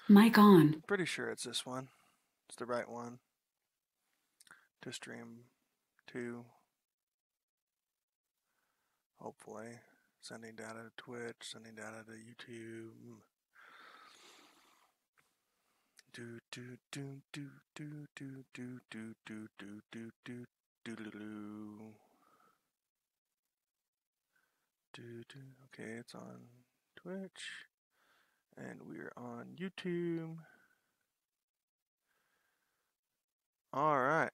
Mic on. Pretty sure it's this one. It's the right one to stream to. Hopefully, sending data to Twitch, sending data to YouTube. Do do do do do do do do do do do do do do do. Okay, it's on Twitch, and we're on YouTube. All right,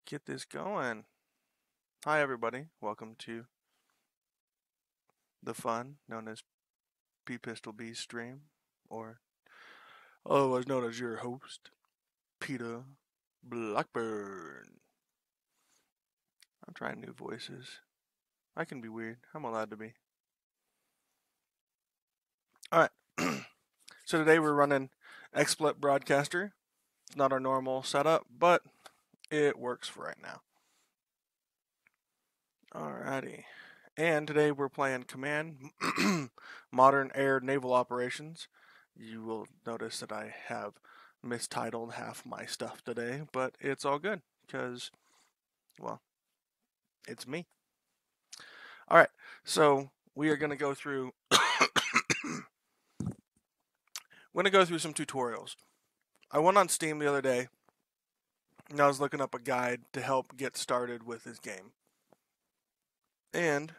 get this going. Hi, everybody. Welcome to the fun known as P Pistol B stream, or otherwise known as your host, Peter Blackburn. I'm trying new voices. I can be weird. I'm allowed to be. Alright. So today we're running XSplit Broadcaster. It's not our normal setup, but it works for right now. Alrighty. And today we're playing Command Modern Air Naval Operations. You will notice that I have mistitled half my stuff today, but it's all good because, well, it's me. Alright, so we are going to go through some tutorials. I went on Steam the other day and I was looking up a guide to help get started with this game. And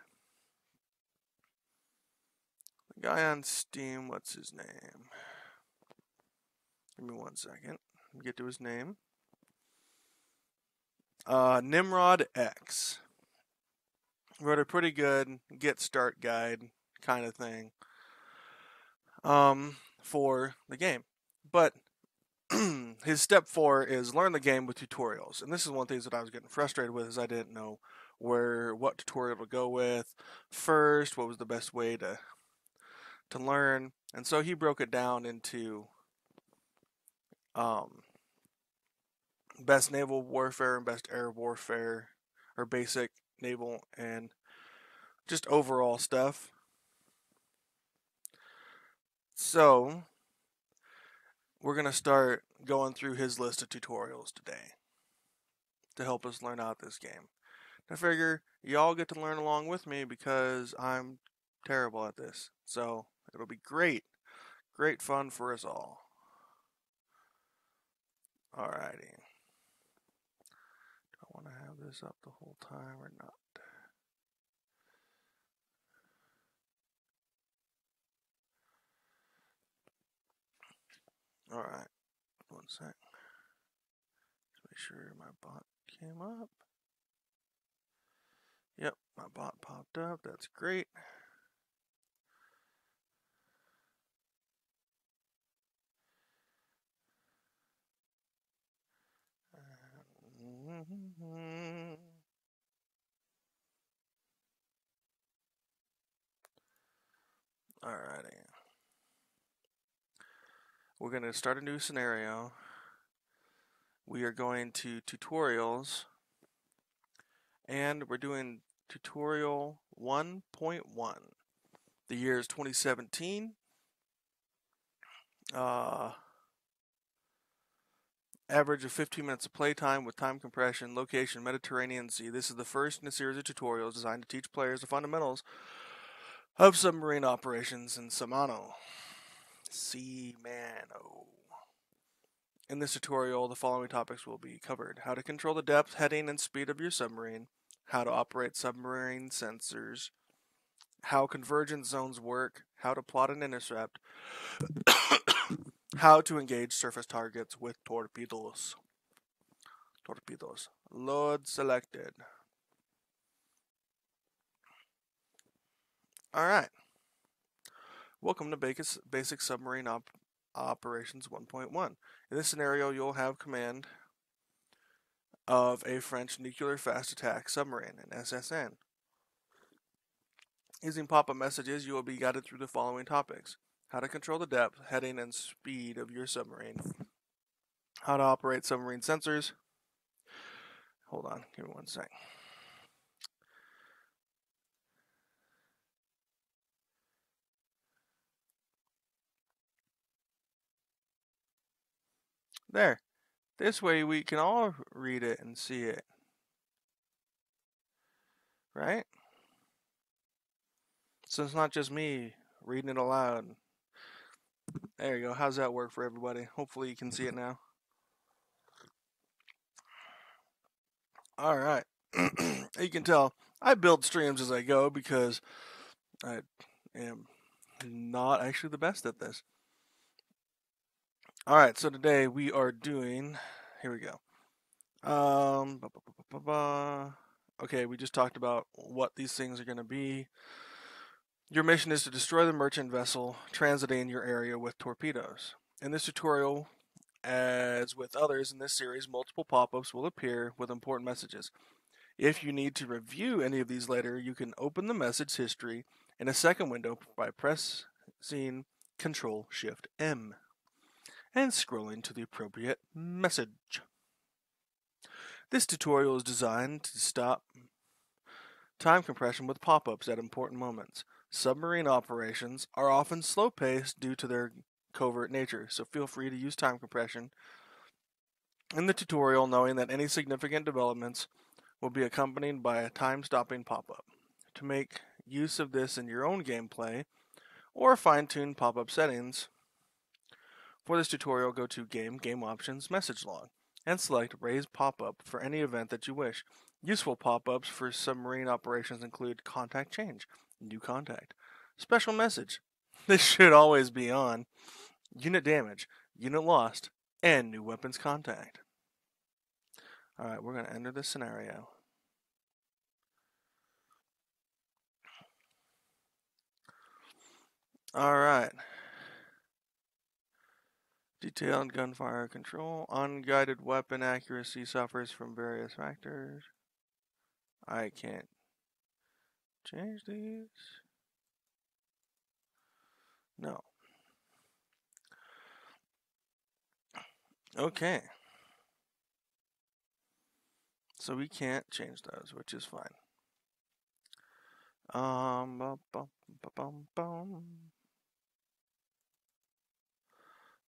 the guy on Steam, what's his name? Give me 1 second. Get to his name. Nimrod X wrote a pretty good get start guide kind of thing for the game. But his step 4 is learn the game with tutorials. And this is one of the things that I was getting frustrated with, is I didn't know what tutorial to go with first, what was the best way to learn. And so he broke it down into best naval warfare and best air warfare, or basic naval and just overall stuff. So we're going to start going through his list of tutorials today to help us learn out this game. I figure y'all get to learn along with me because I'm terrible at this. So it'll be great fun for us all. Alrighty. Do I want to have this up the whole time or not? Alright. 1 sec. Just make sure my bot came up. Yep, my bot popped up. That's great. Alrighty. We're going to start a new scenario. We are going to tutorials, and we're doing tutorial 1.1. The year is 2017. Average of 15 minutes of playtime with time compression. Location, Mediterranean Sea. This is the first in a series of tutorials designed to teach players the fundamentals of submarine operations in Samano. In this tutorial, the following topics will be covered: how to control the depth, heading, and speed of your submarine, how to operate submarine sensors, how convergence zones work, how to plot and intercept, how to engage surface targets with torpedoes. Load selected. Alright. Welcome to Basic Submarine Operations 1.1. In this scenario, you'll have command of a French nuclear fast attack submarine, an SSN. Using pop-up messages, you will be guided through the following topics: how to control the depth, heading, and speed of your submarine, how to operate submarine sensors. Hold on, give me 1 sec. There. This way we can all read it and see it. Right? So it's not just me reading it aloud. There you go. How's that work for everybody? Hopefully you can see it now. Alright. You can tell I build streams as I go because I am not actually the best at this. Alright, so today we are doing... Here we go. Okay, we just talked about what these things are going to be. Your mission is to destroy the merchant vessel transiting your area with torpedoes. In this tutorial, as with others in this series, multiple pop-ups will appear with important messages. If you need to review any of these later, you can open the message history in a second window by pressing Ctrl-Shift-M and scrolling to the appropriate message. This tutorial is designed to stop time compression with pop-ups at important moments. Submarine operations are often slow-paced due to their covert nature, so feel free to use time compression in the tutorial, knowing that any significant developments will be accompanied by a time-stopping pop-up. To make use of this in your own gameplay or fine-tune pop-up settings, for this tutorial go to Game Options, Message Log, and select Raise Pop-up for any event that you wish. Useful pop-ups for submarine operations include Contact Change, New Contact, Special Message, this should always be on, Unit Damage, Unit Lost, and New Weapons Contact. Alright, we're going to enter this scenario. Alright. Detailed gunfire control. Unguided weapon accuracy suffers from various factors. I can't change these. No. Okay. So we can't change those, which is fine.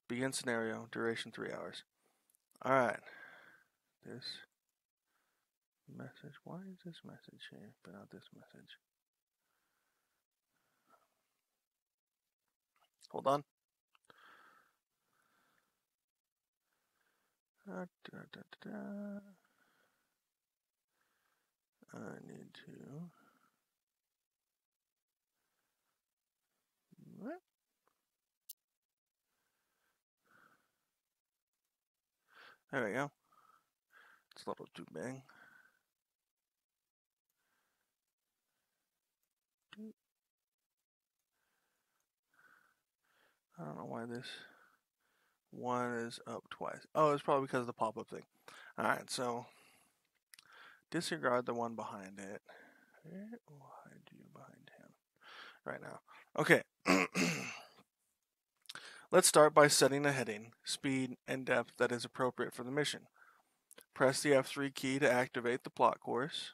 Begin scenario. Duration 3 hours. Alright. This message. Why is this message here, but not this message? Hold on. I need to... What? There we go. It's a little too big. I don't know why this one is up twice. Oh, it's probably because of the pop-up thing. Alright, so disregard the one behind it. Why do you behind him right now? Okay. Let's start by setting a heading, speed, and depth that is appropriate for the mission. Press the F3 key to activate the plot course.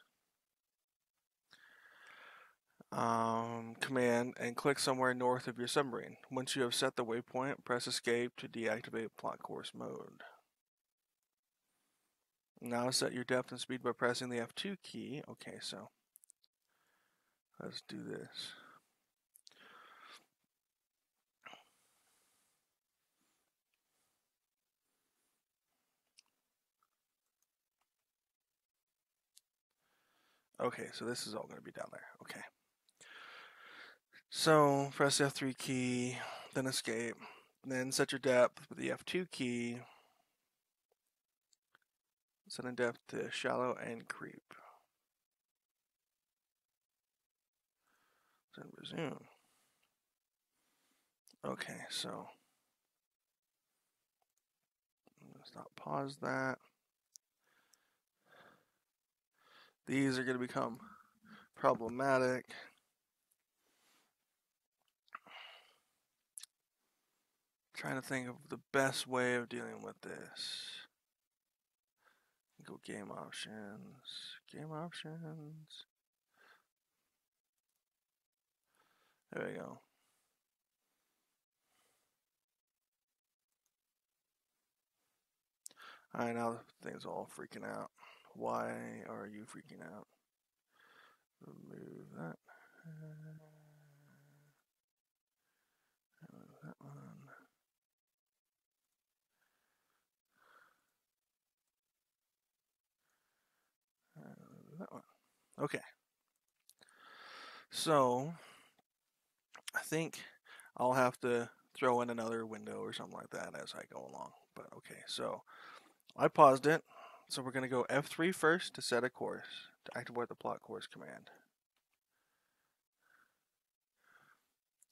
Command and click somewhere north of your submarine. Once you have set the waypoint, press escape to deactivate plot course mode. Now set your depth and speed by pressing the F2 key. Okay, so let's do this. Okay, so this is all going to be down there. Okay. So press the F3 key, then escape, then set your depth with the F2 key. Set in depth to shallow and creep. Then resume. Okay, so let's not pause that. These are going to become problematic. Trying to think of the best way of dealing with this. Go game options. Game options. There we go. Alright, now the thing's all freaking out. Why are you freaking out? Remove that. That one. That one. Okay. So, I think I'll have to throw in another window or something like that as I go along. But okay, so I paused it. So we're going to go F3 first to set a course, to activate the plot course command.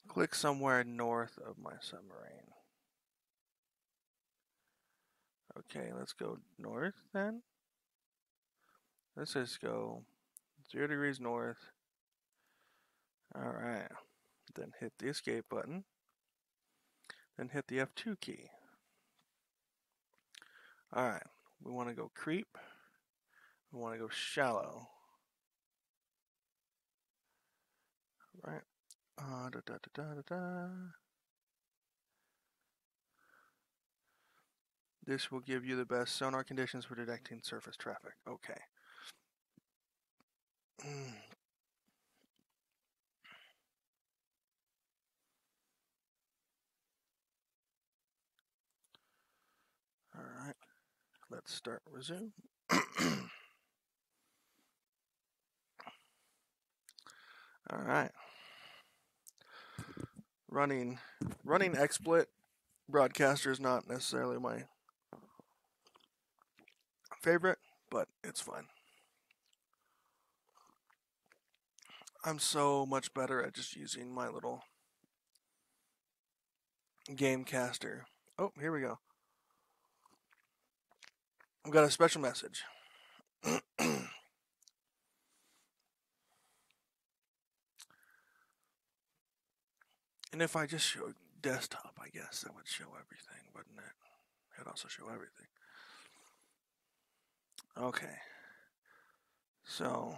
Click somewhere north of my submarine. Okay, let's go north then. Let's just go 0 degrees north. Alright, then hit the escape button. Then hit the F2 key. Alright, we want to go creep. We want to go shallow. Right. This will give you the best sonar conditions for detecting surface traffic. Okay. Alright. Let's start resume. Alright. Running XSplit broadcaster is not necessarily my favorite, but it's fine. I'm so much better at just using my little Gamecaster. Oh, here we go. I've got a special message. And if I just showed desktop, I guess that would show everything, wouldn't it? It'd also show everything. Okay. So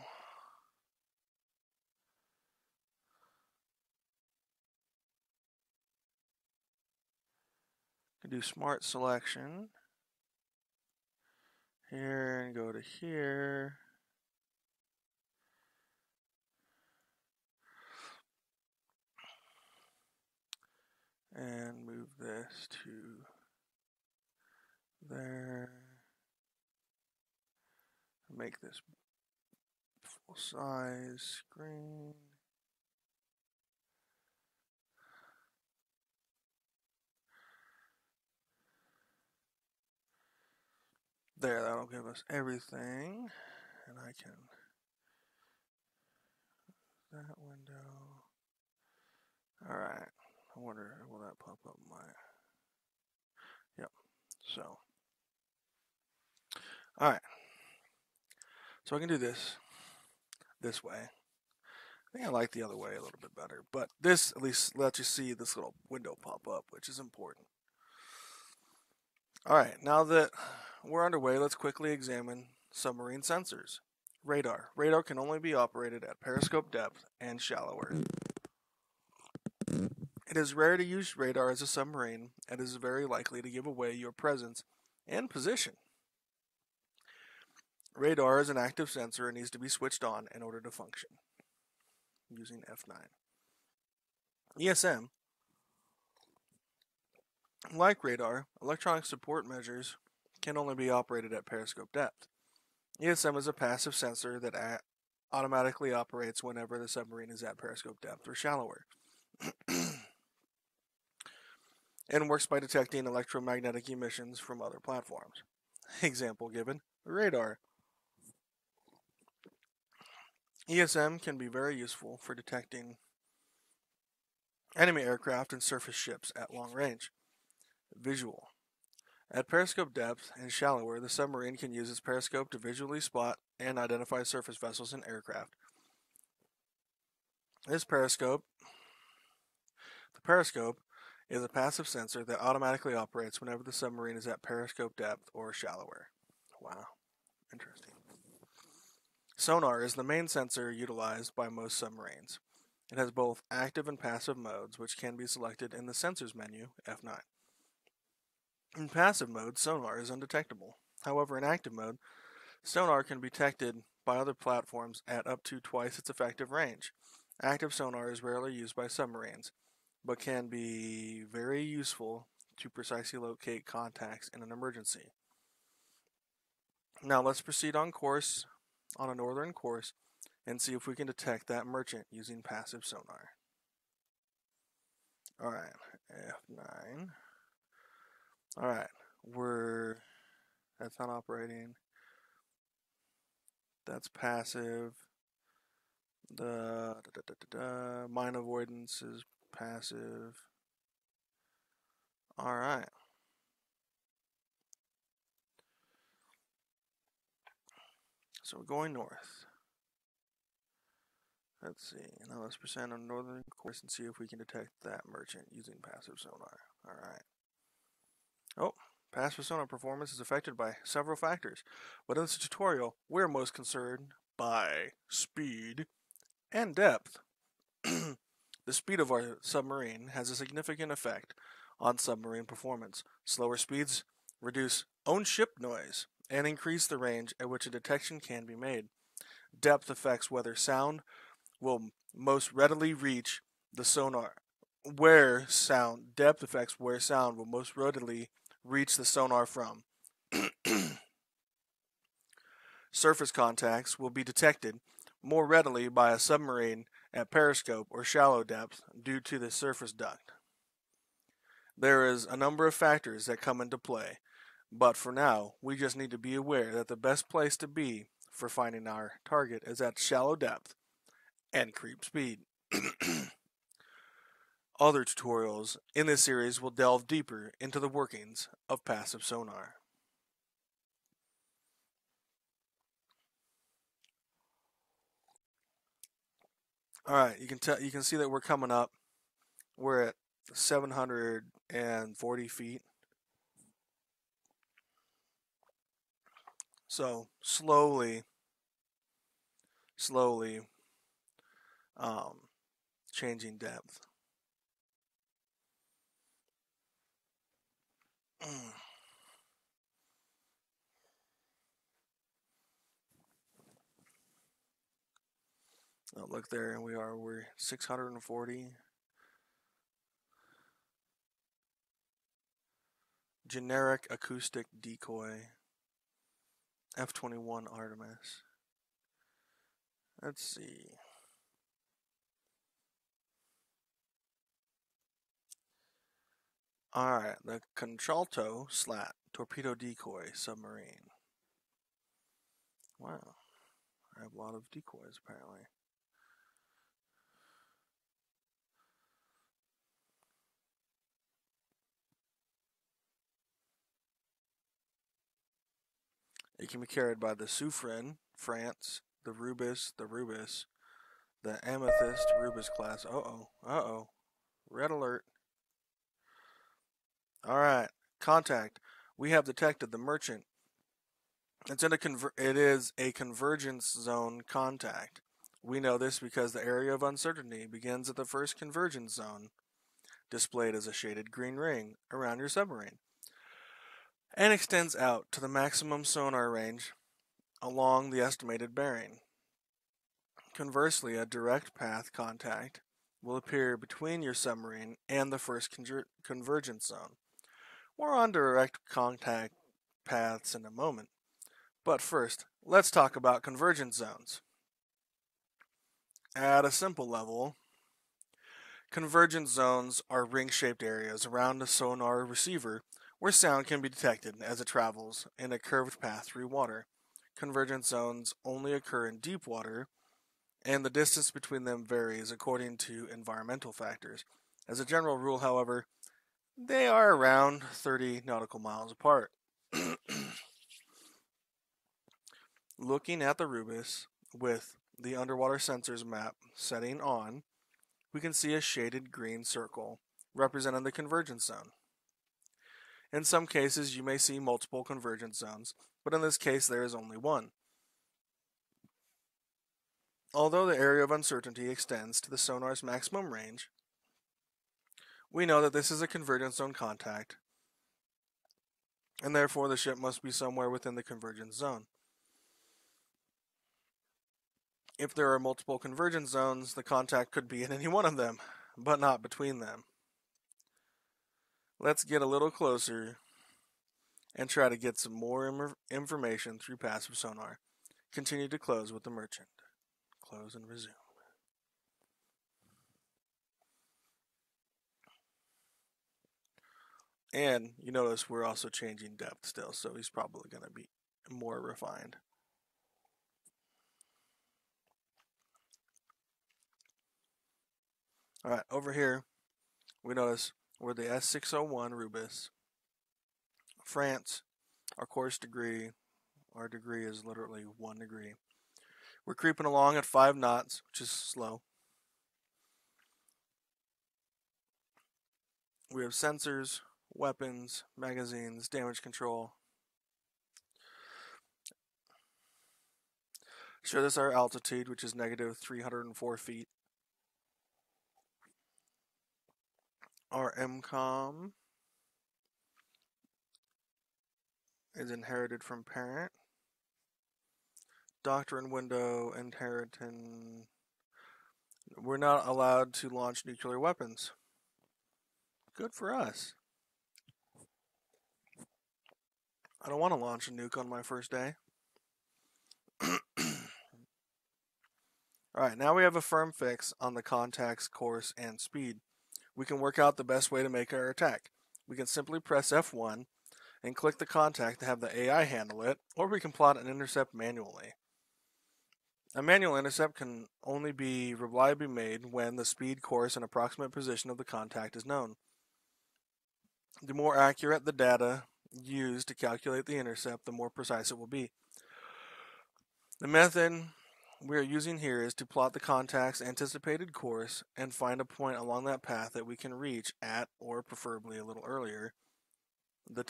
I can do smart selection here and go to here. And move this to there. Make this full size screen. There, that'll give us everything. And I can that window. Alright. I wonder, will that pop up my... Yep. So. Alright. So I can do this way. I think I like the other way a little bit better. But this at least lets you see this little window pop up, which is important. Alright, now that we're underway, let's quickly examine submarine sensors. Radar. Radar can only be operated at periscope depth and shallower. It is rare to use radar as a submarine, and is very likely to give away your presence and position. Radar is an active sensor and needs to be switched on in order to function. Using F9. ESM. Like radar, electronic support measures can only be operated at periscope depth. ESM is a passive sensor that automatically operates whenever the submarine is at periscope depth or shallower. And works by detecting electromagnetic emissions from other platforms. Example given, radar. ESM can be very useful for detecting enemy aircraft and surface ships at long range. Visual. At periscope depth and shallower, the submarine can use its periscope to visually spot and identify surface vessels and aircraft. The periscope is a passive sensor that automatically operates whenever the submarine is at periscope depth or shallower. Wow, interesting. Sonar is the main sensor utilized by most submarines. It has both active and passive modes, which can be selected in the Sensors menu, F9. In passive mode, sonar is undetectable. However, in active mode, sonar can be detected by other platforms at up to twice its effective range. Active sonar is rarely used by submarines, but can be very useful to precisely locate contacts in an emergency. Now let's proceed on a northern course, and see if we can detect that merchant using passive sonar. Alright, F9. Alright, that's not operating. That's passive. The mine avoidance is passive. Alright. So we're going north. Let's see. Now let's proceed on northern course and see if we can detect that merchant using passive sonar. Alright. Oh, passive sonar performance is affected by several factors, but in this tutorial, we're most concerned by speed and depth. The speed of our submarine has a significant effect on submarine performance. Slower speeds reduce on-ship noise and increase the range at which a detection can be made. Depth affects whether sound will most readily reach the sonar. Depth affects where sound will most readily reach the sonar from. Surface contacts will be detected more readily by a submarine at periscope or shallow depth due to the surface duct. There is a number of factors that come into play, but for now, we just need to be aware that the best place to be for finding our target is at shallow depth and creep speed. Other tutorials in this series will delve deeper into the workings of passive sonar. Alright, you can see that we're coming up. We're at 740 feet. So slowly changing depth. Oh, look there, we're 640. Generic acoustic decoy. F-21 Artemis. Let's see. Alright, the Contralto Slat torpedo decoy submarine. Wow. I have a lot of decoys apparently. It can be carried by the Suffren, France, the Rubis, the Amethyst, Rubis class. Uh-oh. Red alert. Alright, contact. We have detected the merchant. It is a convergence zone contact. We know this because the area of uncertainty begins at the first convergence zone, displayed as a shaded green ring around your submarine, and extends out to the maximum sonar range along the estimated bearing. Conversely, a direct path contact will appear between your submarine and the first convergence zone. More on direct contact paths in a moment. But first, let's talk about convergence zones. At a simple level, convergence zones are ring-shaped areas around a sonar receiver where sound can be detected as it travels in a curved path through water. Convergence zones only occur in deep water, and the distance between them varies according to environmental factors. As a general rule, however, they are around 30 nautical miles apart. Looking at the Rubis with the underwater sensors map setting on, we can see a shaded green circle representing the convergence zone. In some cases, you may see multiple convergence zones, but in this case, there is only one. Although the area of uncertainty extends to the sonar's maximum range, we know that this is a convergence zone contact and therefore the ship must be somewhere within the convergence zone. If there are multiple convergence zones, the contact could be in any one of them, but not between them. Let's get a little closer and try to get some more information through passive sonar. Continue to close with the merchant. Close and resume. And you notice we're also changing depth still, so he's probably going to be more refined. Alright, over here, we notice we're the S601 Rubis. France, our course degree, our degree is literally 1 degree. We're creeping along at 5 knots, which is slow. We have sensors, weapons, magazines, damage control. Show this our altitude, which is negative 304 feet. Our MCOM is inherited from parent. Doctrine window inheriting. We're not allowed to launch nuclear weapons. Good for us. I don't want to launch a nuke on my first day. Alright, now we have a firm fix on the contact's course and speed. We can work out the best way to make our attack. We can simply press F1 and click the contact to have the AI handle it, or we can plot an intercept manually. A manual intercept can only be reliably made when the speed, course, and approximate position of the contact is known. The more accurate the data used to calculate the intercept, the more precise it will be. The method we are using here is to plot the contact's anticipated course and find a point along that path that we can reach at, or preferably a little earlier, the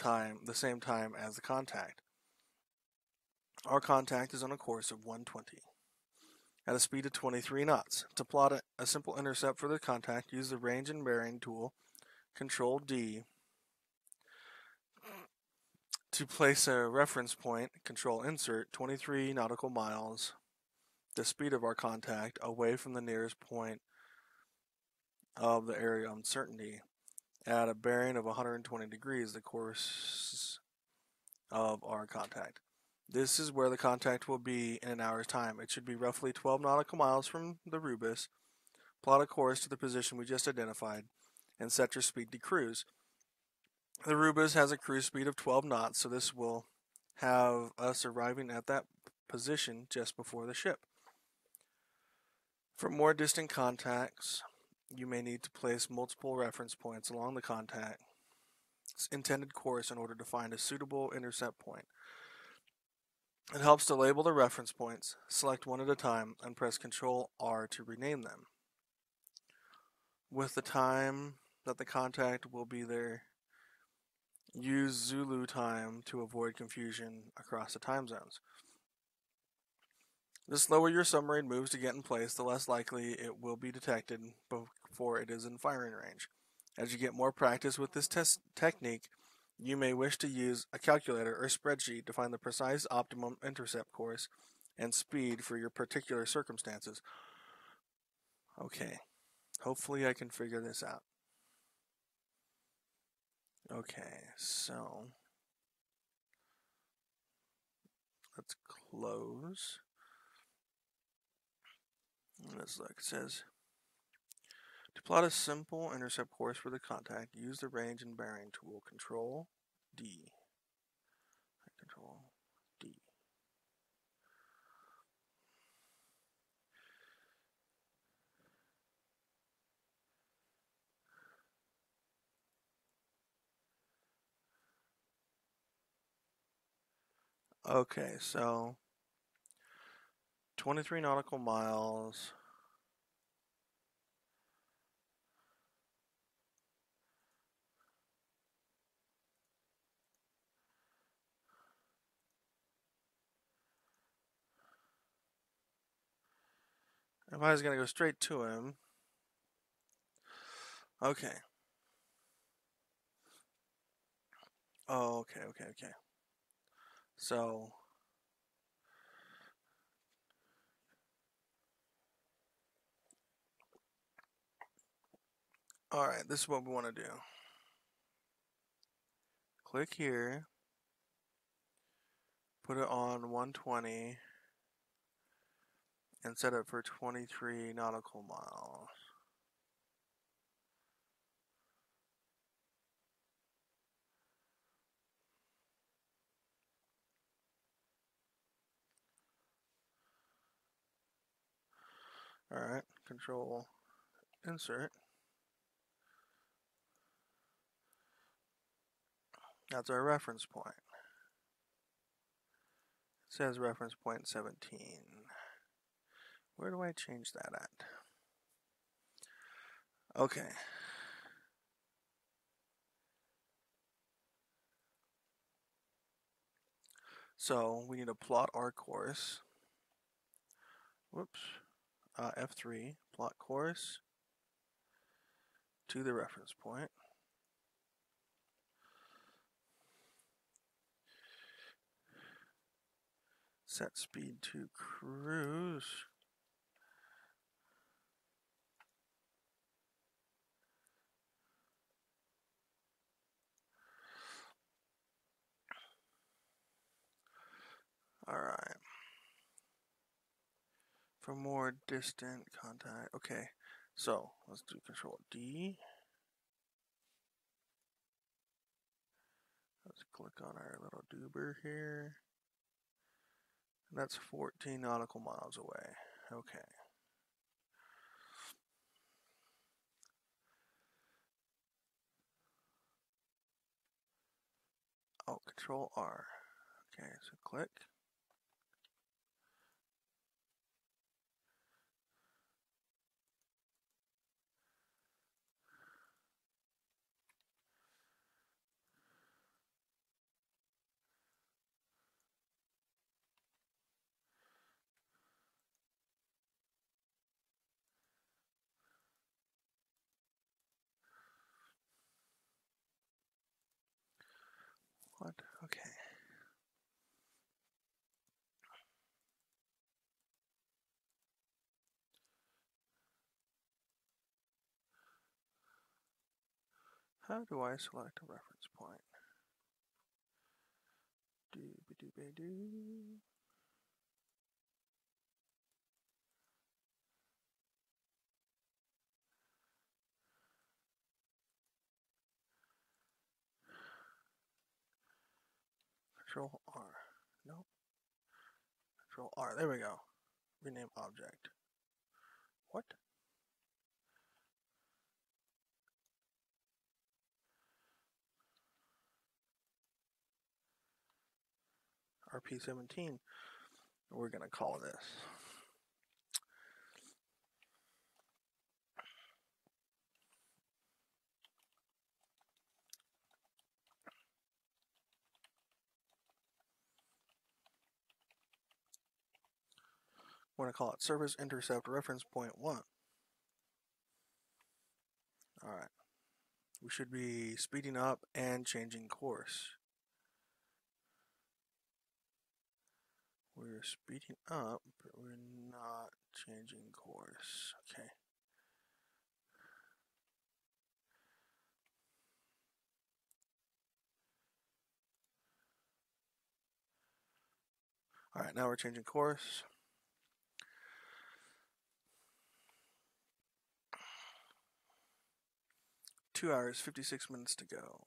same time as the contact. Our contact is on a course of 120 at a speed of 23 knots. To plot a simple intercept for the contact, use the range and bearing tool, Control D. To place a reference point, Control Insert, 23 nautical miles, the speed of our contact, away from the nearest point of the area of uncertainty, at a bearing of 120 degrees, the course of our contact. This is where the contact will be in an hour's time. It should be roughly 12 nautical miles from the Rubis. Plot a course to the position we just identified, and set your speed to cruise. The Rubis has a cruise speed of 12 knots, so this will have us arriving at that position just before the ship. For more distant contacts, you may need to place multiple reference points along the contact's intended course in order to find a suitable intercept point. It helps to label the reference points, select one at a time, and press Ctrl R to rename them. With the time that the contact will be there, use Zulu time to avoid confusion across the time zones. The slower your submarine moves to get in place, the less likely it will be detected before it is in firing range. As you get more practice with this technique, you may wish to use a calculator or spreadsheet to find the precise optimum intercept course and speed for your particular circumstances. Okay, hopefully I can figure this out. Okay, so let's close. Let's look. It says, to plot a simple intercept course for the contact, use the range and bearing tool, Control D. Control D. Okay, so 23 nautical miles. If I was going to go straight to him. Okay. Oh, okay. So, alright, this is what we want to do. Click here, put it on 120, and set it for 23 nautical miles. Alright, control insert. That's our reference point. It says reference point 17. Where do I change that at? Okay. So we need to plot our course. Whoops. F3, plot course to the reference point. Set speed to cruise. Alright. For more distant contact. Okay. So let's do control D. Let's click on our little doober here. That's 14 nautical miles away. Okay. Oh, control R. Okay, so click. What? Okay. How do I select a reference point? Doo-ba-doo-ba-doo. Control R. Nope. Control R. There we go. Rename object. What? RP17. We're going to call this. We're going to call it Surface Intercept Reference Point 1. Alright. We should be speeding up and changing course. We're speeding up, but we're not changing course. Okay. Alright, now we're changing course. Two hours, 56 minutes to go.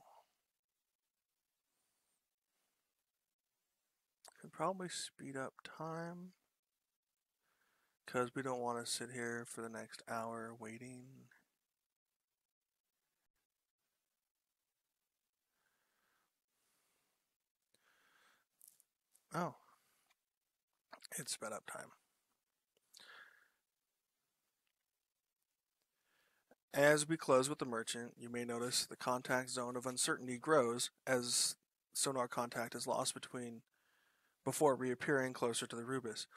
Could probably speed up time, because we don't want to sit here for the next hour waiting. Oh, it sped up time. As we close with the merchant, you may notice the contact zone of uncertainty grows as sonar contact is lost before reappearing closer to the Rubis.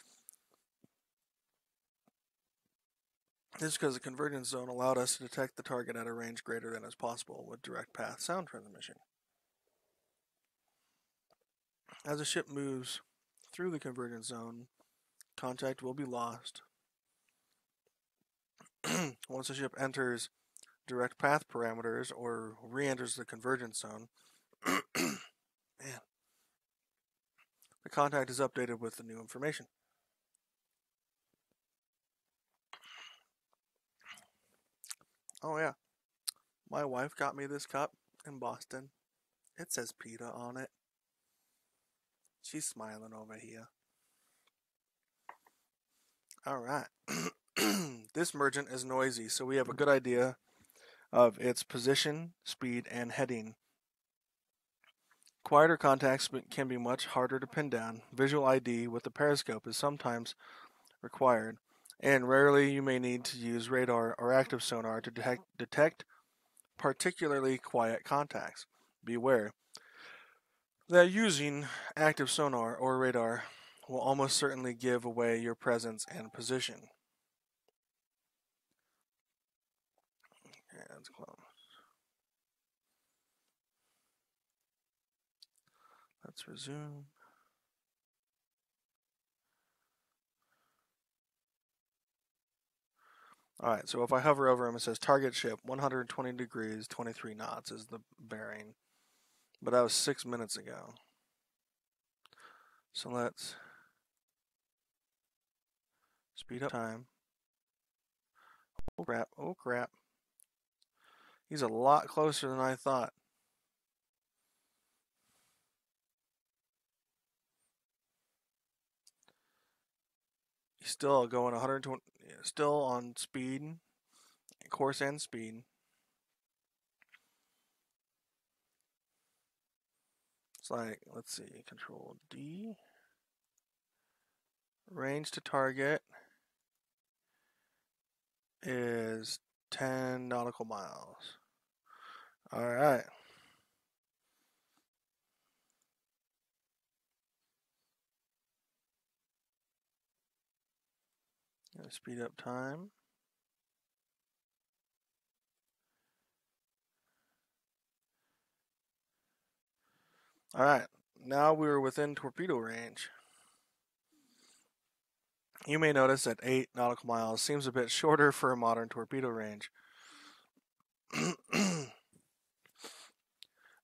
This is because the convergence zone allowed us to detect the target at a range greater than is possible with direct path sound transmission. As a ship moves through the convergence zone, contact will be lost. Once a ship enters direct path parameters or re-enters the convergence zone, man, the contact is updated with the new information. Oh yeah, my wife got me this cup in Boston. It says PETA on it. She's smiling over here. Alright. This merchant is noisy, so we have a good idea of its position, speed, and heading. Quieter contacts can be much harder to pin down. Visual ID with the periscope is sometimes required, and rarely you may need to use radar or active sonar to detect particularly quiet contacts. Beware that using active sonar or radar will almost certainly give away your presence and position. Okay, that's close. Let's resume. Alright, so if I hover over him, it says target ship 120 degrees, 23 knots is the bearing. But that was 6 minutes ago. So let's speed up time. Oh crap, oh crap. He's a lot closer than I thought. He's still going 120, still on speed, course and speed. It's like, let's see, Control D. Range to target is 10 nautical miles. Alright. Speed up time. Alright, now we're within torpedo range. You may notice that 8 nautical miles seems a bit shorter for a modern torpedo range.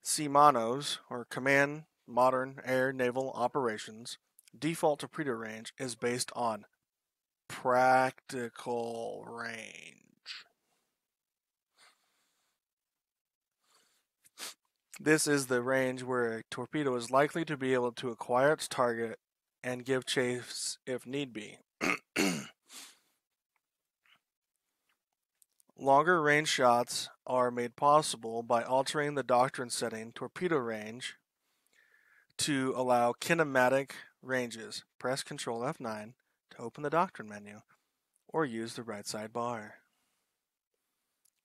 CMANO's, or Command Modern Air Naval Operations, default torpedo range is based on practical range. This is the range where a torpedo is likely to be able to acquire its target and give chase if need be. Longer range shots are made possible by altering the doctrine setting torpedo range to allow kinematic ranges. Press Ctrl F9 to open the doctrine menu, or use the right side bar.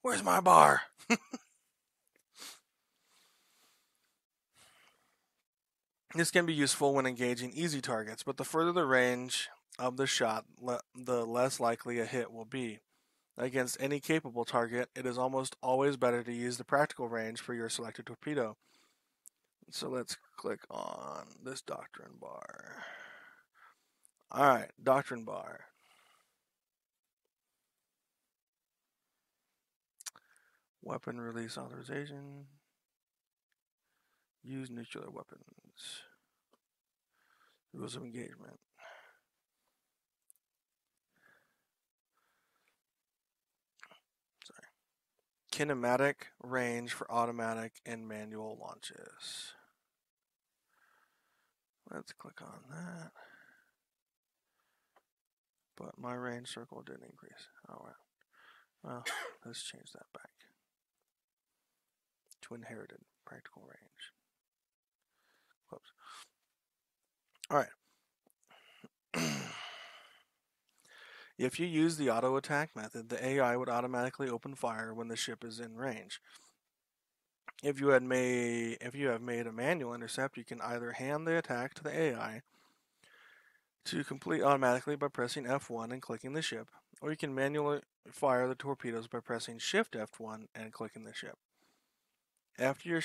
Where's my bar? This can be useful when engaging easy targets, but the further the range of the shot, the less likely a hit will be. Against any capable target, it is almost always better to use the practical range for your selected torpedo. So let's click on this doctrine bar. Alright, doctrine bar. Weapon release authorization. Use nuclear weapons. Rules of engagement. Kinematic range for automatic and manual launches. Let's click on that. But my range circle didn't increase. Alright. Well, let's change that back to inherited practical range. Whoops. Alright. If you use the auto attack method, the AI would automatically open fire when the ship is in range. If you have made a manual intercept, you can either hand the attack to the AI to complete automatically by pressing F1 and clicking the ship, or you can manually fire the torpedoes by pressing Shift F1 and clicking the ship. After your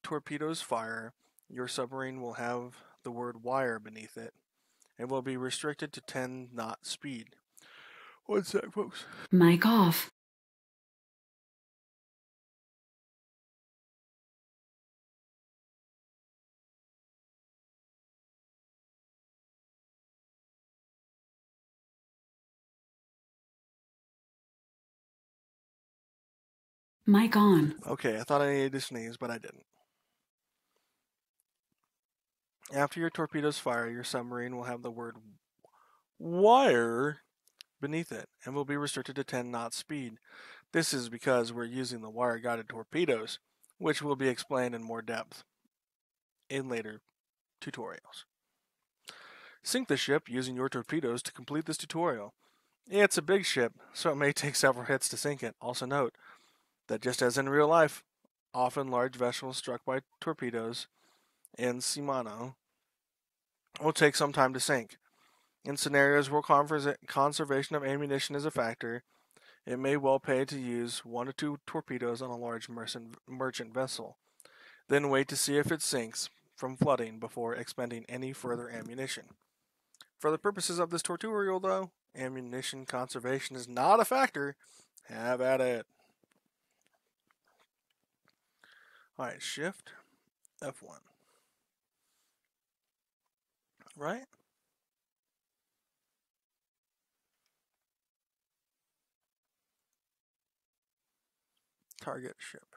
torpedoes fire, your submarine will have the word wire beneath it and will be restricted to 10 knot speed. One sec, folks. Mic off. Mic on. Okay, I thought I needed to sneeze, but I didn't. After your torpedoes fire, your submarine will have the word wire beneath it and will be restricted to 10 knot speed. This is because we're using the wire-guided torpedoes, which will be explained in more depth in later tutorials. Sink the ship using your torpedoes to complete this tutorial. It's a big ship, so it may take several hits to sink it. Also note that just as in real life, often large vessels struck by torpedoes in Shimano will take some time to sink. In scenarios where conservation of ammunition is a factor, it may well pay to use 1 to 2 torpedoes on a large merchant vessel. Then wait to see if it sinks from flooding before expending any further ammunition. For the purposes of this tutorial, though, ammunition conservation is not a factor. Have at it. Alright, shift F1. Right? Target ship.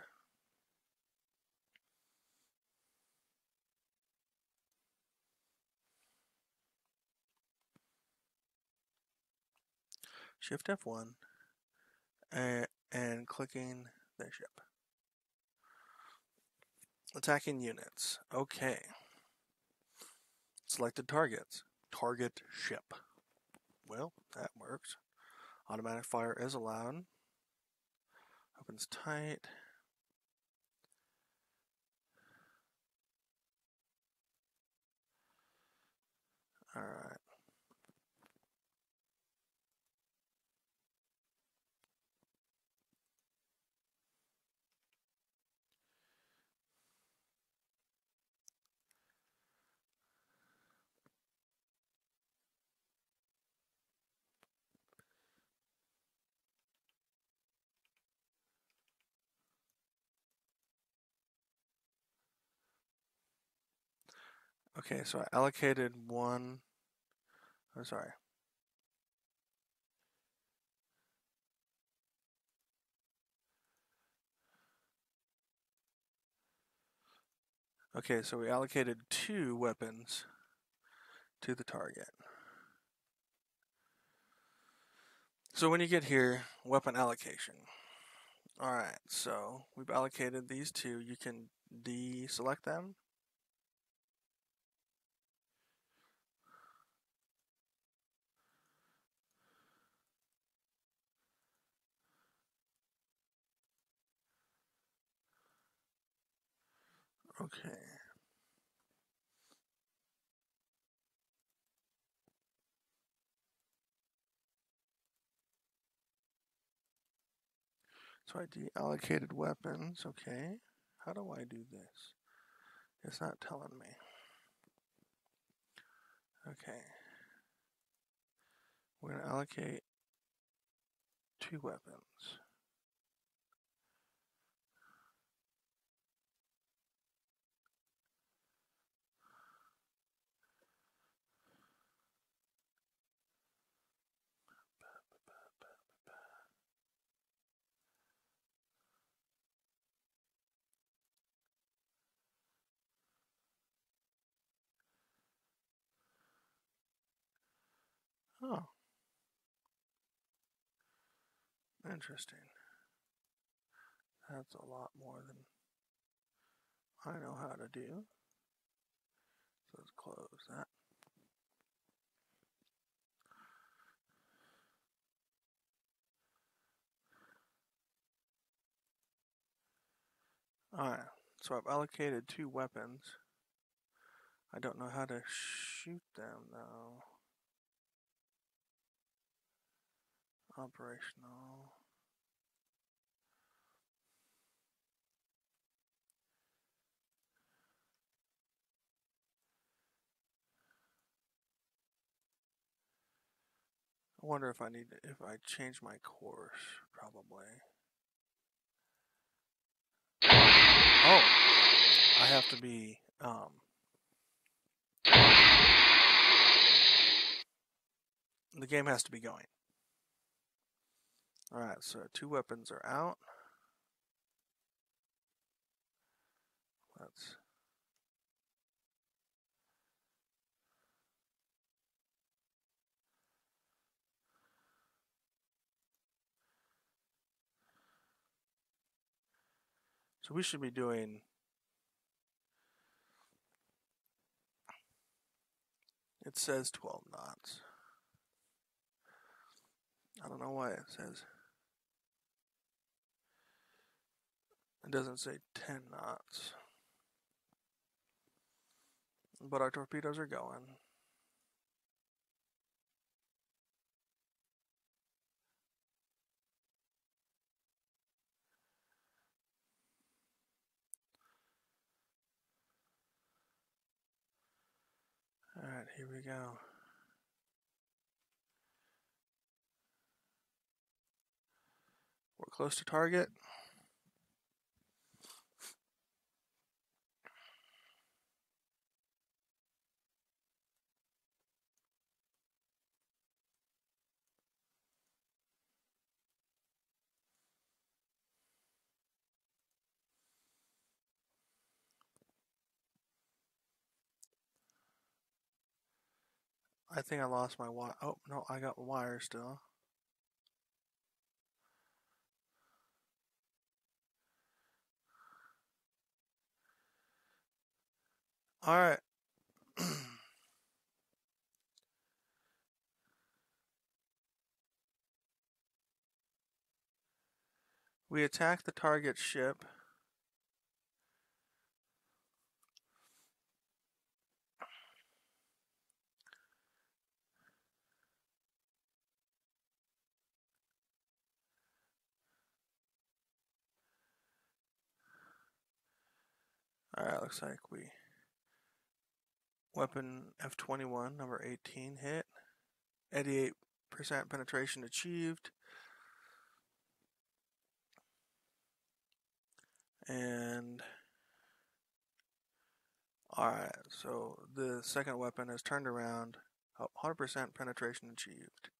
Shift F1 and clicking the ship. Attacking units. Okay. Selected targets. Target ship. Well, that works. Automatic fire is allowed. Opens tight. Alright. Okay, so I allocated one. I'm sorry. Okay, so we allocated 2 weapons to the target. So when you get here, weapon allocation. Alright, so we've allocated these 2. You can deselect them. Okay. So I deallocated weapons. Okay. How do I do this? It's not telling me. Okay. We're going to allocate 2 weapons. Oh. Interesting. That's a lot more than I know how to do. So let's close that. Alright, so I've allocated 2 weapons. I don't know how to shoot them though. Operational. wonder if I change my course, probably. Oh, I have to be, the game has to be going. Alright, so 2 weapons are out. Let's... So we should be doing... It says 12 knots. I don't know why it says... It doesn't say 10 knots. But our torpedoes are going. Alright, here we go. We're close to target. I think I lost my wire. Oh, no, I got wire still. Alright. We attack the target ship. Alright, looks like we... Weapon F-21, number 18, hit. 88% penetration achieved. And... Alright, so the second weapon has turned around. 100% penetration achieved.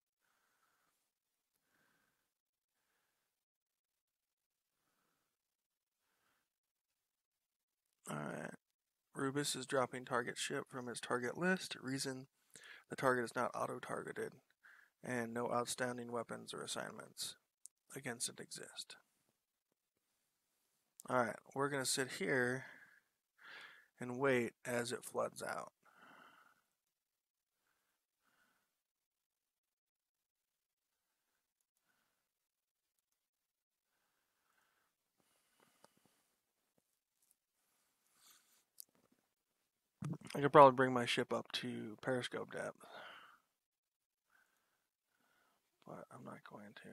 Alright. Rubis is dropping target ship from its target list. Reason: the target is not auto-targeted, and no outstanding weapons or assignments against it exist. Alright, we're going to sit here and wait as it floods out. I could probably bring my ship up to periscope depth, but I'm not going to.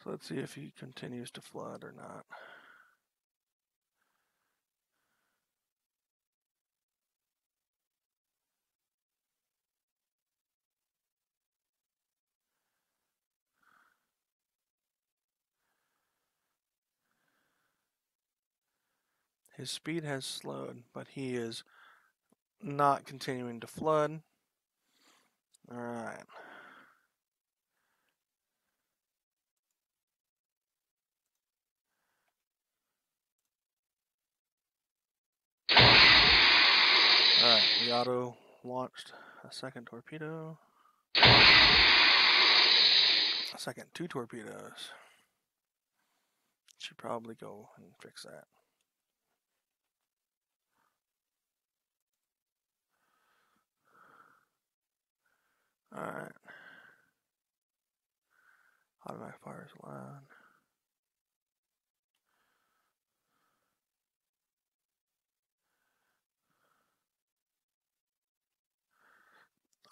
So let's see if he continues to flood or not. His speed has slowed, but he is not continuing to flood. Alright. Alright, we auto launched a second torpedo. A second 2 torpedoes. Should probably go and fix that. Alright. Automatic fire is allowed.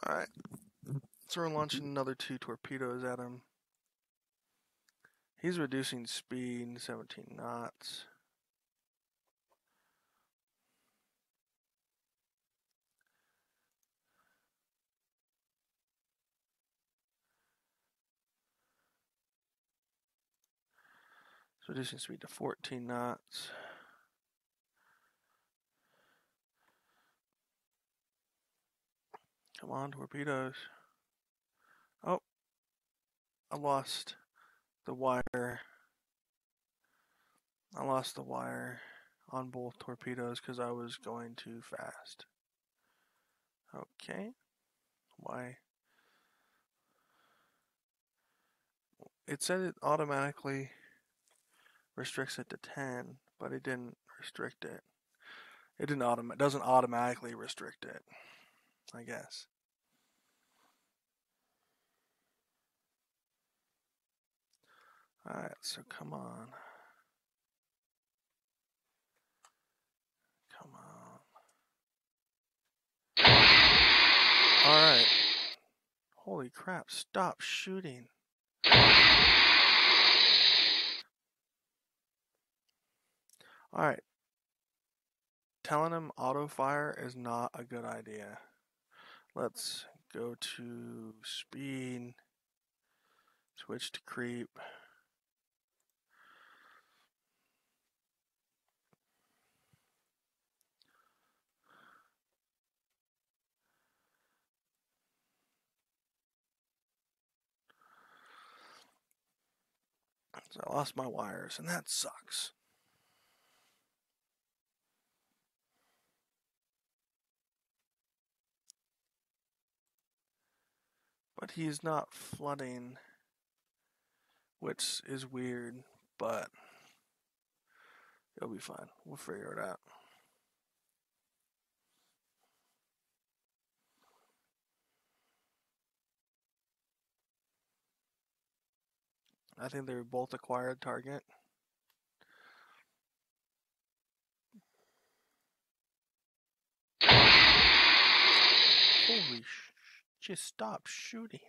Alright. So we're launching another 2 torpedoes at him. He's reducing speed 17 knots. So reducing speed to 14 knots. Come on, torpedoes. Oh, I lost the wire. I lost the wire on both torpedoes because I was going too fast. Okay. Why? It said it automatically restricts it to 10, but it didn't restrict it. It doesn't automatically restrict it, I guess. Alright, so come on. Come on. Alright. Holy crap, stop shooting. Alright. Telling him auto fire is not a good idea. Let's go to speed. Switch to creep. So I lost my wires, and that sucks. But he's not flooding, which is weird, but it'll be fine. We'll figure it out. I think they were both acquired target. Holy just stop shooting.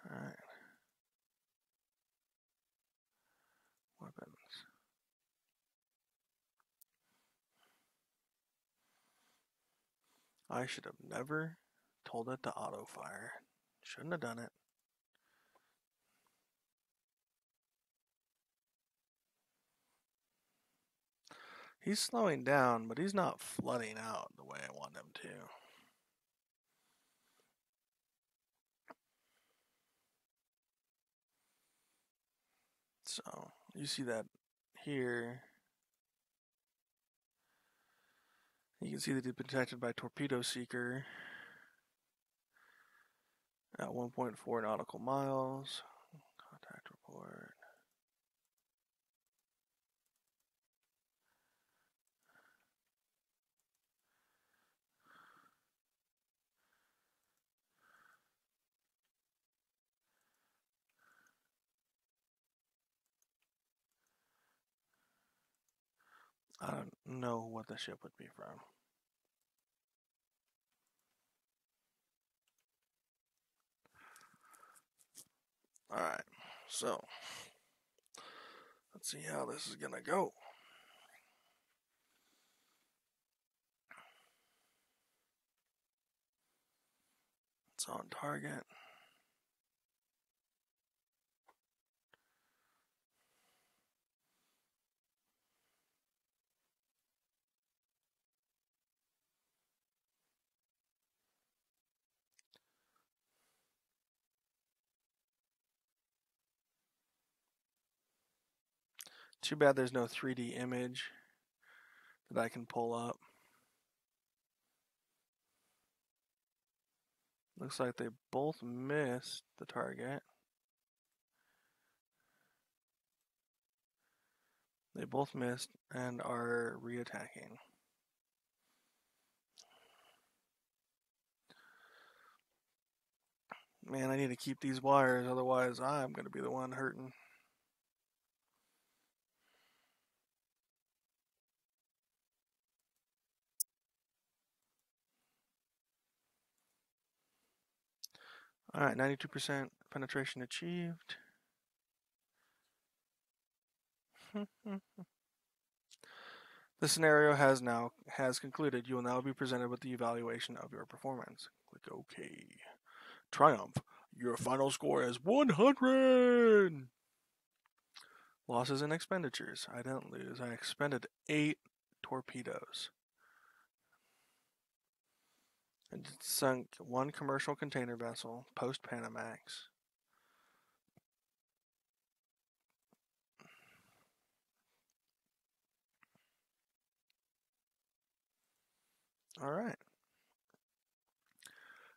Alright. Weapons. I should have never told it to auto fire. Shouldn't have done it. He's slowing down, but he's not flooding out the way I want him to. So, you see that here. You can see that he's been detected by torpedo seeker at 1.4 nautical miles. Contact report. I don't know what the ship would be from. Alright, so let's see how this is gonna go. It's on target. Too bad there's no 3D image that I can pull up. Looks like they both missed the target. They both missed and are reattacking. Man, I need to keep these wires, otherwise I'm going to be the one hurting. Alright, 92% penetration achieved. The scenario has concluded. You will now be presented with the evaluation of your performance. Click OK. Triumph. Your final score is 100! Losses and expenditures. I didn't lose. I expended 8 torpedoes. And sunk 1 commercial container vessel, post-Panamax. Alright.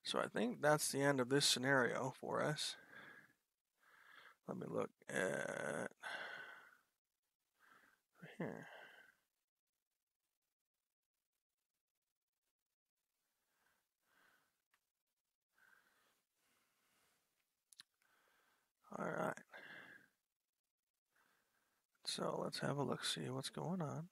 So I think that's the end of this scenario for us. Let me look at here. Alright. So let's have a look, see what's going on.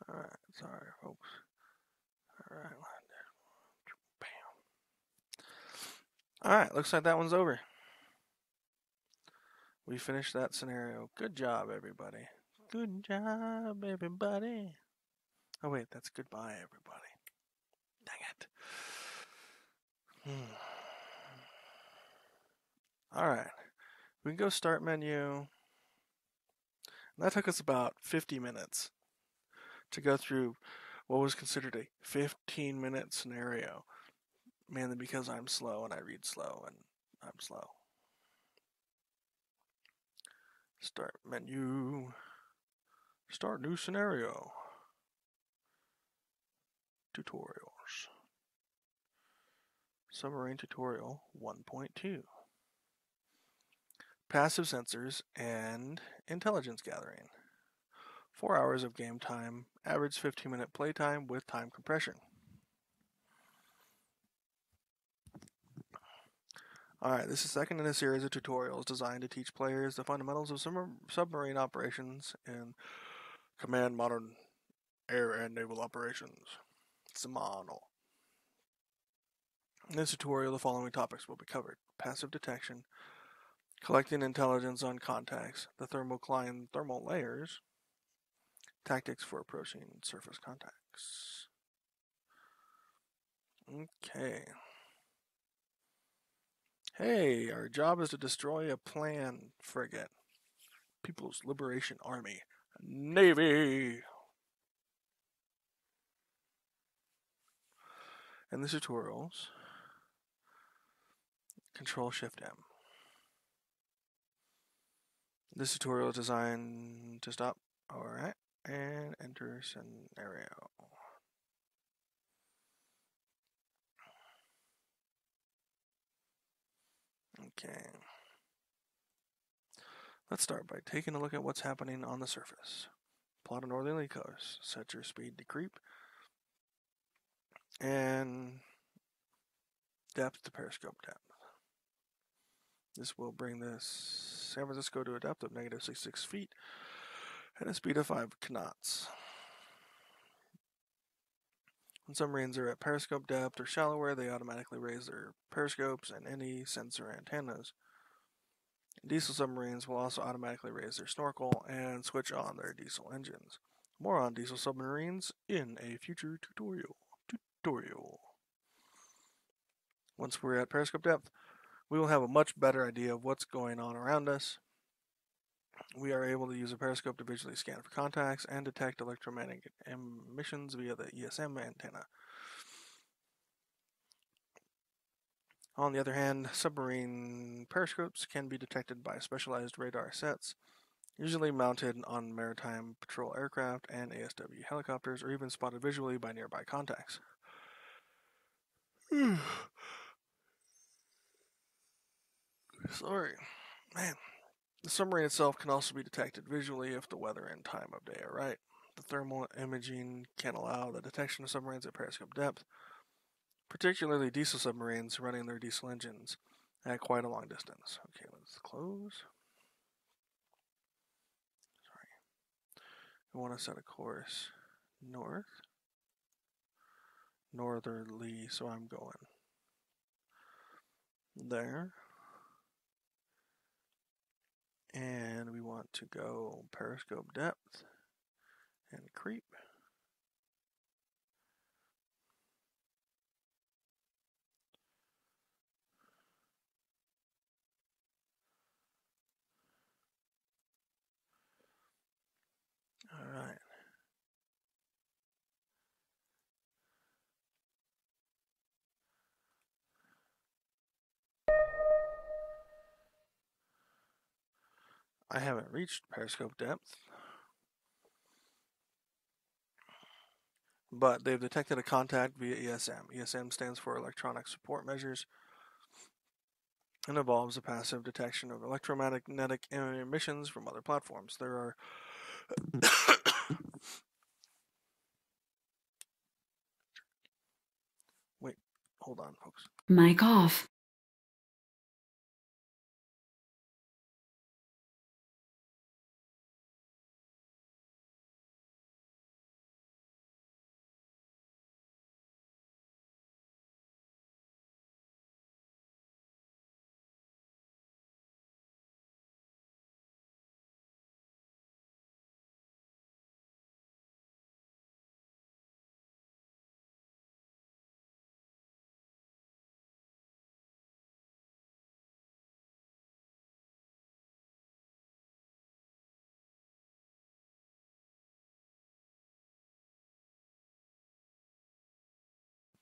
Alright, sorry folks. Alright, bam. Alright, looks like that one's over. We finished that scenario. Good job, everybody. Good job, everybody. Oh wait, that's goodbye, everybody. Dang it. Alright, we can go start menu. And that took us about 50 minutes to go through what was considered a 15-minute scenario. Mainly because I'm slow and I read slow and I'm slow. Start menu. Start new scenario. Tutorials. Submarine tutorial 1.2. Passive sensors and intelligence gathering. 4 hours of game time, average 15-minute playtime with time compression. Alright, this is second in a series of tutorials designed to teach players the fundamentals of submarine operations in command modern air and naval operations. Samano. In this tutorial, the following topics will be covered. Passive detection, collecting intelligence on contacts, the thermal layers, tactics for approaching surface contacts. Okay. Hey, our job is to destroy a planned frigate. People's Liberation Army. Navy! In the tutorials, Control Shift M. This tutorial is designed to stop. Alright. And enter scenario. Okay. Let's start by taking a look at what's happening on the surface. Plot a northerly course. Set your speed to creep. And depth to periscope depth. This will bring this San Francisco to a depth of negative 66 feet and a speed of 5 knots. When submarines are at periscope depth or shallower, they automatically raise their periscopes and any sensor antennas. Diesel submarines will also automatically raise their snorkel and switch on their diesel engines. More on diesel submarines in a future tutorial. Once we're at periscope depth, we will have a much better idea of what's going on around us. We are able to use a periscope to visually scan for contacts and detect electromagnetic emissions via the ESM antenna. On the other hand, submarine periscopes can be detected by specialized radar sets, usually mounted on maritime patrol aircraft and ASW helicopters, or even spotted visually by nearby contacts. Sorry. Man. The submarine itself can also be detected visually if the weather and time of day are right. The thermal imaging can allow the detection of submarines at periscope depth, particularly diesel submarines running their diesel engines at quite a long distance. Okay, let's close. We want to set a course north, northerly, so I'm going there. And we want to go periscope depth and creep. All right. I haven't reached periscope depth, but they've detected a contact via ESM. ESM stands for Electronic Support Measures and involves the passive detection of electromagnetic emissions from other platforms. There are wait, hold on, folks. Mic off.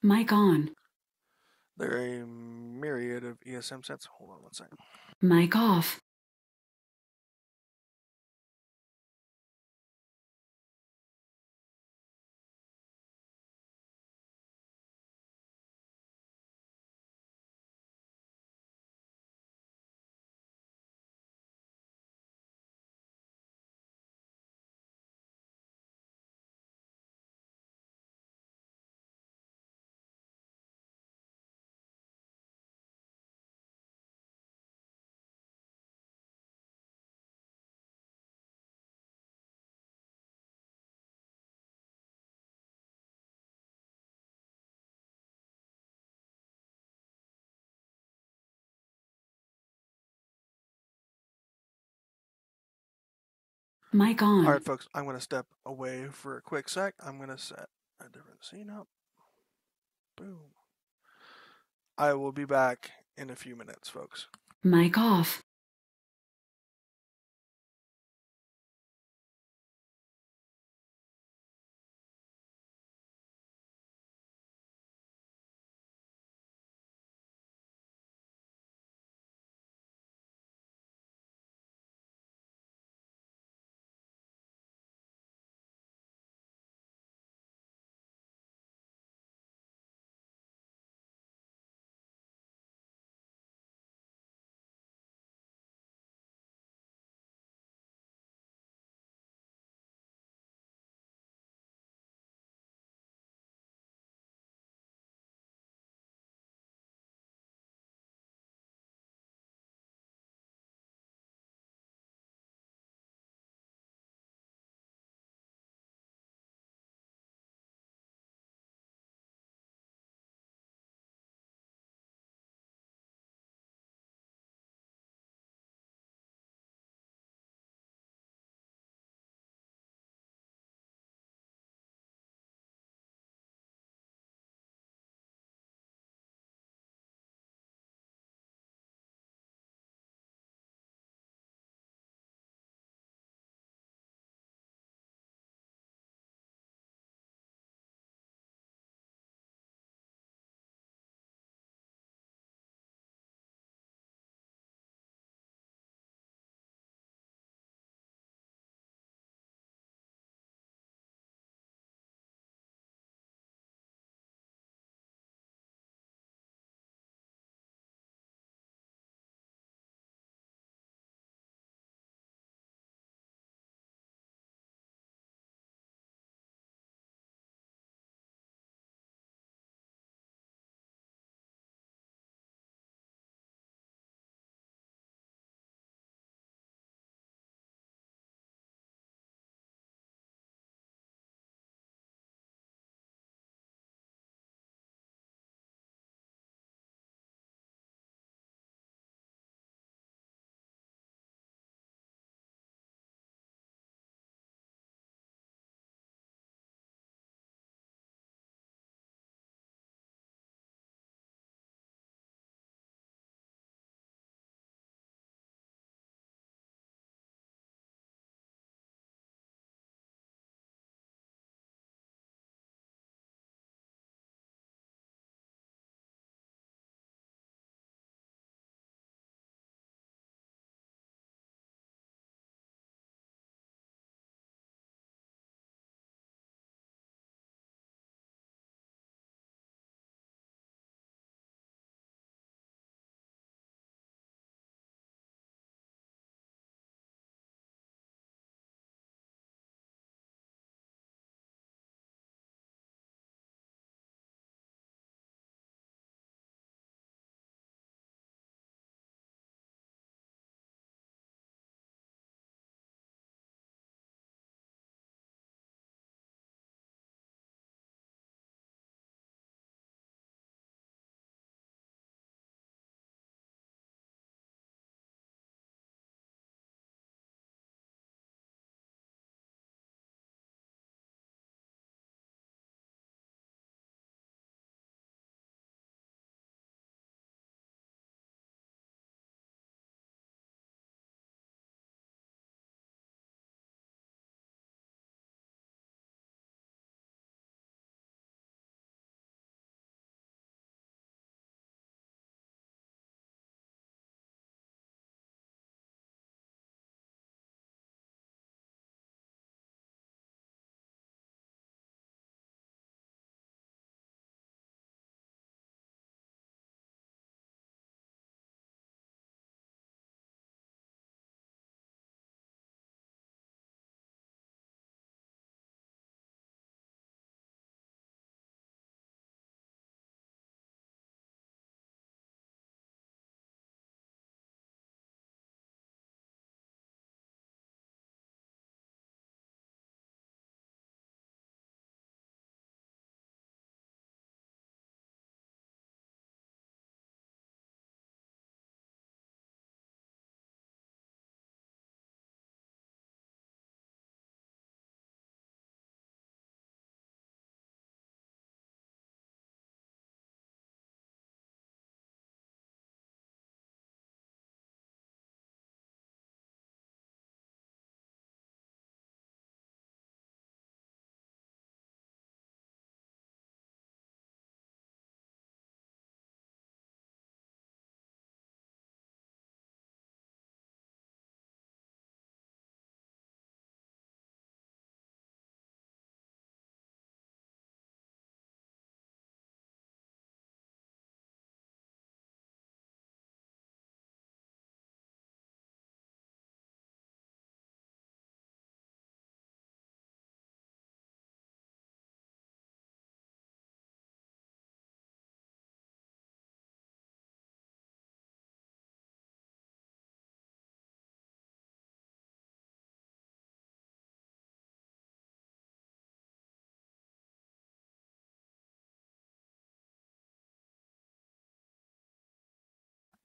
Mic on. There are a myriad of ESM sets. Hold on one second. Mic off. Mic on. All right, folks, I'm going to step away for a quick sec. I'm going to set a different scene up. Boom. I will be back in a few minutes, folks. Mic off.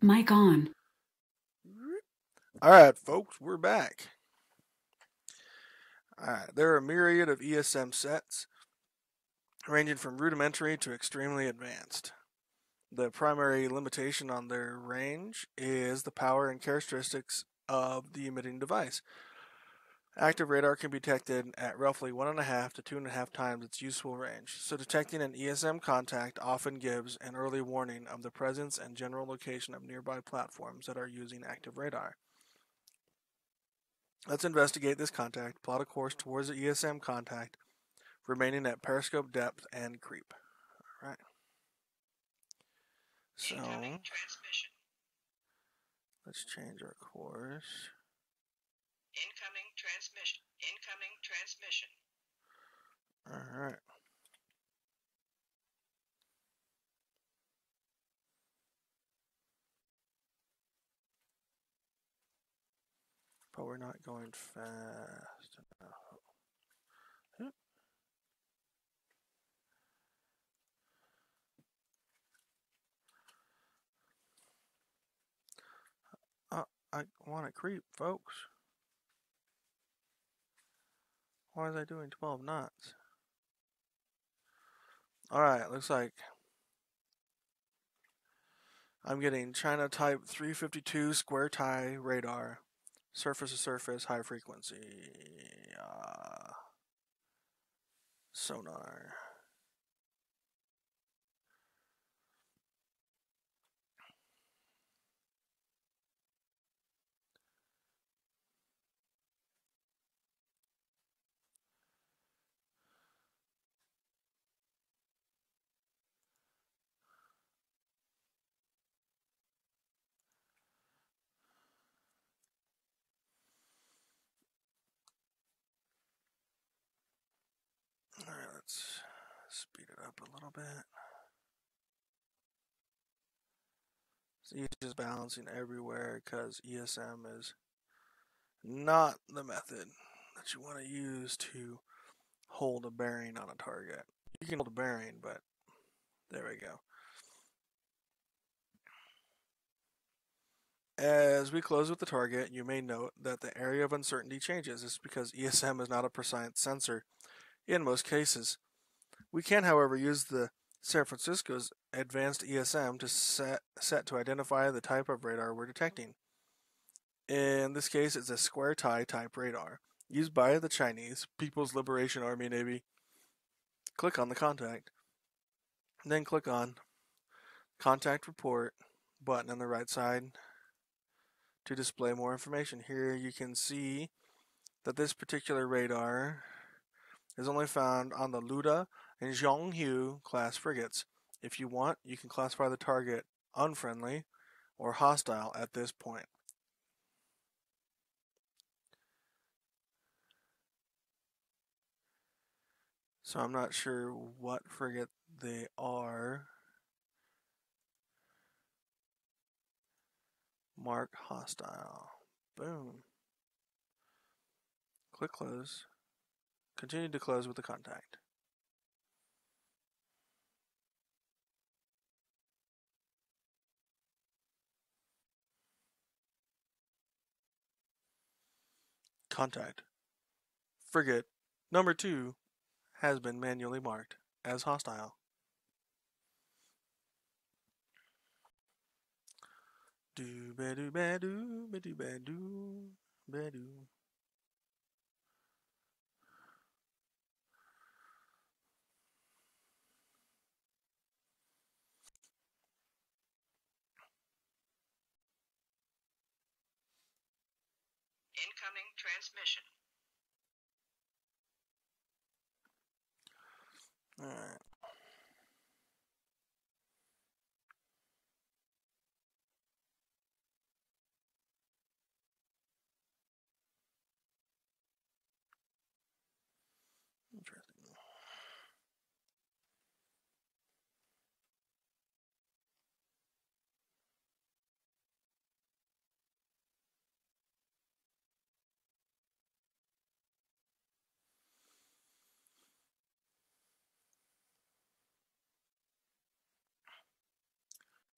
Mic on. Alright, folks, we're back. Alright, there are a myriad of ESM sets, ranging from rudimentary to extremely advanced. The primary limitation on their range is the power and characteristics of the emitting device. Active radar can be detected at roughly 1.5 to 2.5 times its useful range, so detecting an ESM contact often gives an early warning of the presence and general location of nearby platforms that are using active radar. Let's investigate this contact, plot a course towards the ESM contact, remaining at periscope depth and creep. Alright. So, let's change our course. Incoming transmission. Incoming transmission. Alright. But we're not going fast enough. I want to creep, folks. Why is I doing 12 knots? Alright, looks like I'm getting China Type 352 square tie radar. Surface to surface, high frequency. Sonar. Alright, let's speed it up a little bit. So he's just balancing everywhere because ESM is not the method that you want to use to hold a bearing on a target. You can hold a bearing, but there we go. As we close with the target, you may note that the area of uncertainty changes. This is because ESM is not a precise sensor in most cases. We can, however, use the San Francisco's advanced ESM to set to identify the type of radar we're detecting. In this case, it's a square tie type radar used by the Chinese People's Liberation Army Navy. Click on the contact, then click on Contact Report button on the right side to display more information. Here you can see that this particular radar is only found on the Luda and Zhonghu class frigates. If you want, you can classify the target unfriendly or hostile at this point. So I'm not sure what frigate they are. Mark hostile. Boom. Click close. Continue to close with the contact. Contact. Frigate number 2 has been manually marked as hostile. Do ba do ba do ba do ba do ba do. Incoming transmission. Alright. Interesting.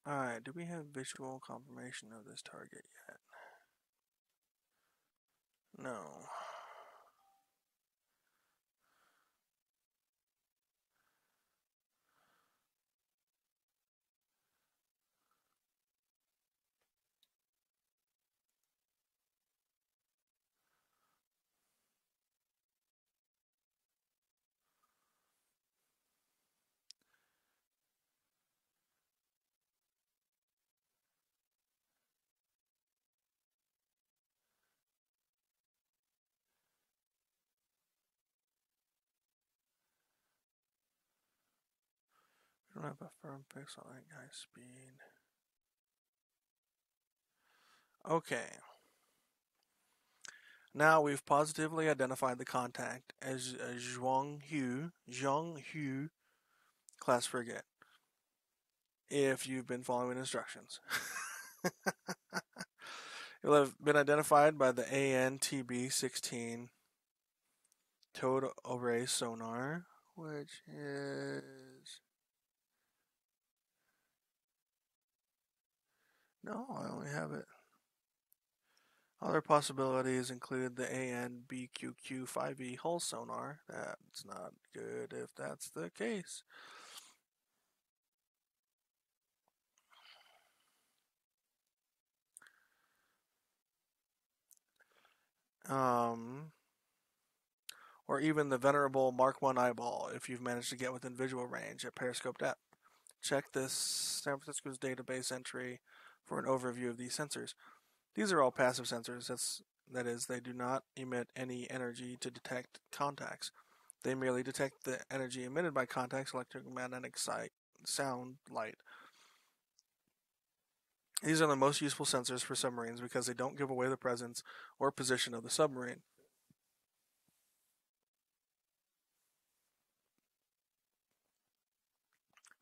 Alright, do we have visual confirmation of this target yet? No. We don't have a firm fix on that guy's speed. Okay. Now we've positively identified the contact as a Zhuanghu class frigate. If you've been following instructions. It will have been identified by the ANTB-16 towed array sonar, which is... No, I only have it. Other possibilities include the ANBQQ5E hull sonar. That's not good if that's the case. Or even the venerable Mark 1 eyeball if you've managed to get within visual range at periscope depth. Check this San Francisco's database entry for an overview of these sensors. These are all passive sensors, that is, they do not emit any energy to detect contacts. They merely detect the energy emitted by contacts, electromagnetic sound, light. These are the most useful sensors for submarines because they don't give away the presence or position of the submarine.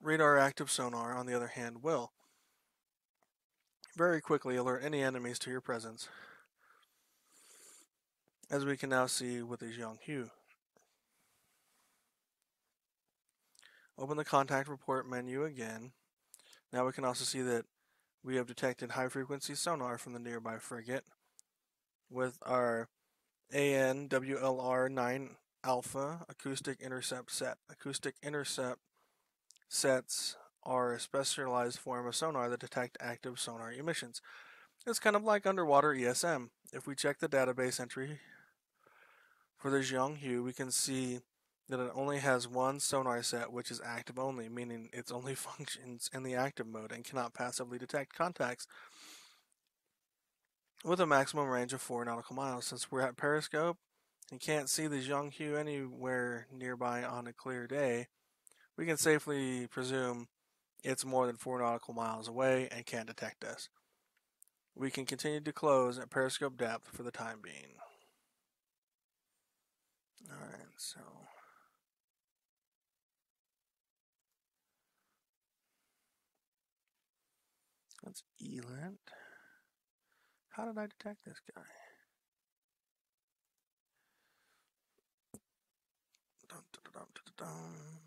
Radar active sonar, on the other hand, will very quickly alert any enemies to your presence, as we can now see with the Zhuanghu. Open the contact report menu again. Now we can also see that we have detected high-frequency sonar from the nearby frigate with our ANWLR-9 Alpha acoustic intercept set. Acoustic intercept sets are a specialized form of sonar that detect active sonar emissions. It's kind of like underwater ESM. If we check the database entry for the Zhuanghu, we can see that it only has one sonar set, which is active only, meaning it only functions in the active mode and cannot passively detect contacts, with a maximum range of 4 nautical miles. Since we're at periscope and can't see the Zhuanghu anywhere nearby on a clear day, we can safely presume it's more than 4 nautical miles away and can't detect us. We can continue to close at periscope depth for the time being. Alright, so... that's Elant. How did I detect this guy? Dun, dun, dun, dun, dun.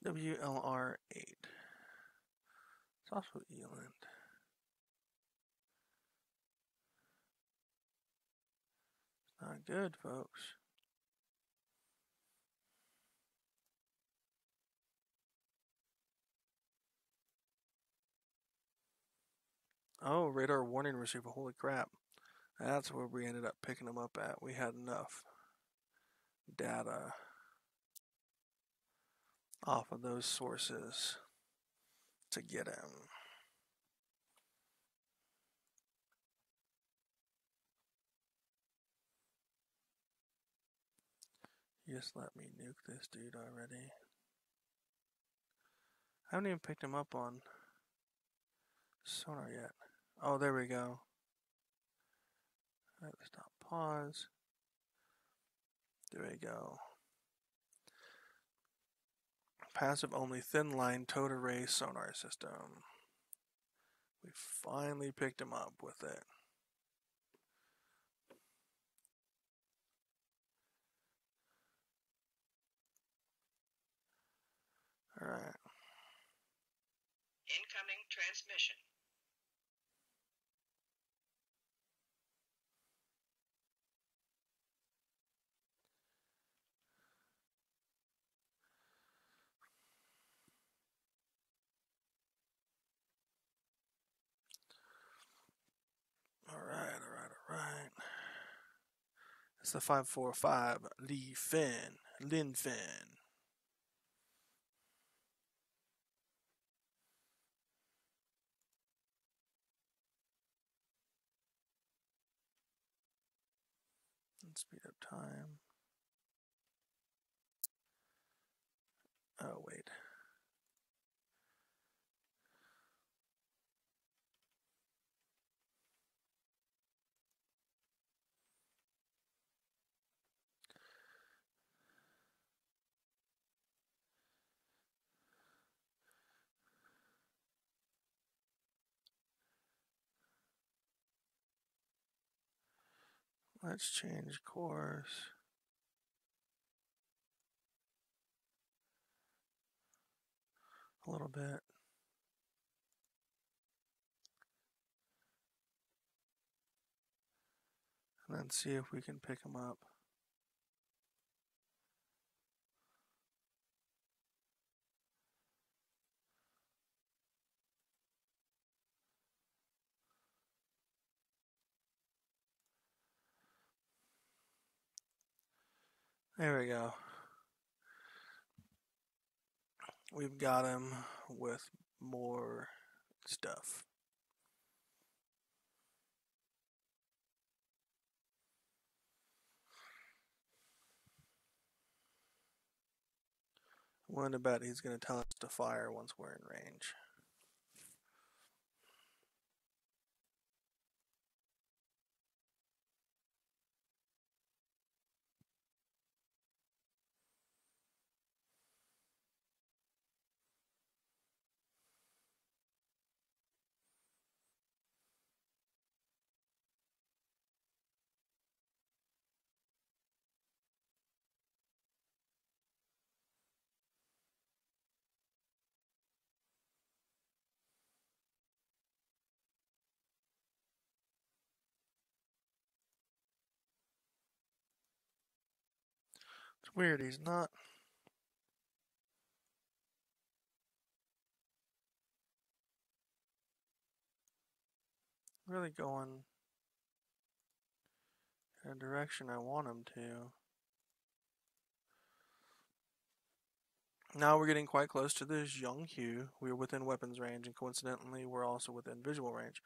WLR8. It's also Elant. Not good, folks. Oh, radar warning receiver. Holy crap. That's where we ended up picking them up at. We had enough data off of those sources to get him. Just let me nuke this dude already. I haven't even picked him up on sonar yet. Oh, there we go. Stop, pause. There we go. Passive only thin line towed array sonar system. We finally picked him up with it. Alright. Incoming transmission. Alright. It's the 545 Lin Fin. Let's speed up time. Oh, wait. Let's change course. A little bit. And then see if we can pick them up. There we go. We've got him with more stuff. I'm willing to bet he's going to tell us to fire once we're in range. It's weird, he's not really going in a direction I want him to. Now we're getting quite close to this Yonghu. We're within weapons range, and coincidentally, we're also within visual range,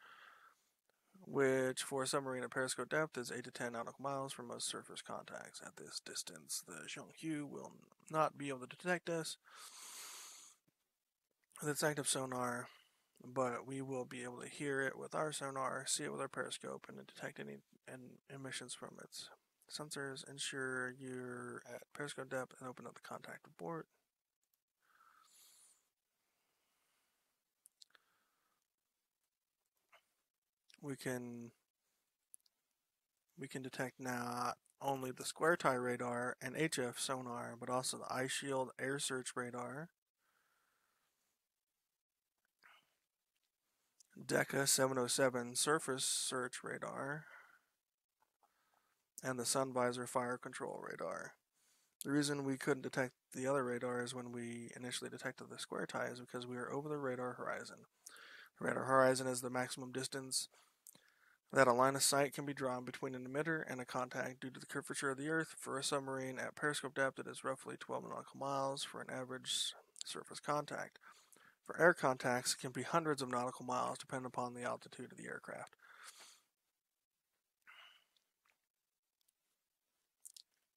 which for a submarine at periscope depth is 8 to 10 nautical miles from most surface contacts. At this distance, the Yonghu will not be able to detect us with its active sonar, but we will be able to hear it with our sonar, see it with our periscope, and detect any emissions from its sensors. Ensure you're at periscope depth and open up the contact report. We can detect not only the square tie radar and HF sonar, but also the eye shield air search radar, DECA 707 surface search radar, and the sun visor fire control radar. The reason we couldn't detect the other radars when we initially detected the square tie is because we were over the radar horizon. The radar horizon is the maximum distance that a line of sight can be drawn between an emitter and a contact due to the curvature of the Earth. For a submarine at periscope depth, it is roughly 12 nautical miles for an average surface contact. For air contacts, it can be hundreds of nautical miles depending upon the altitude of the aircraft.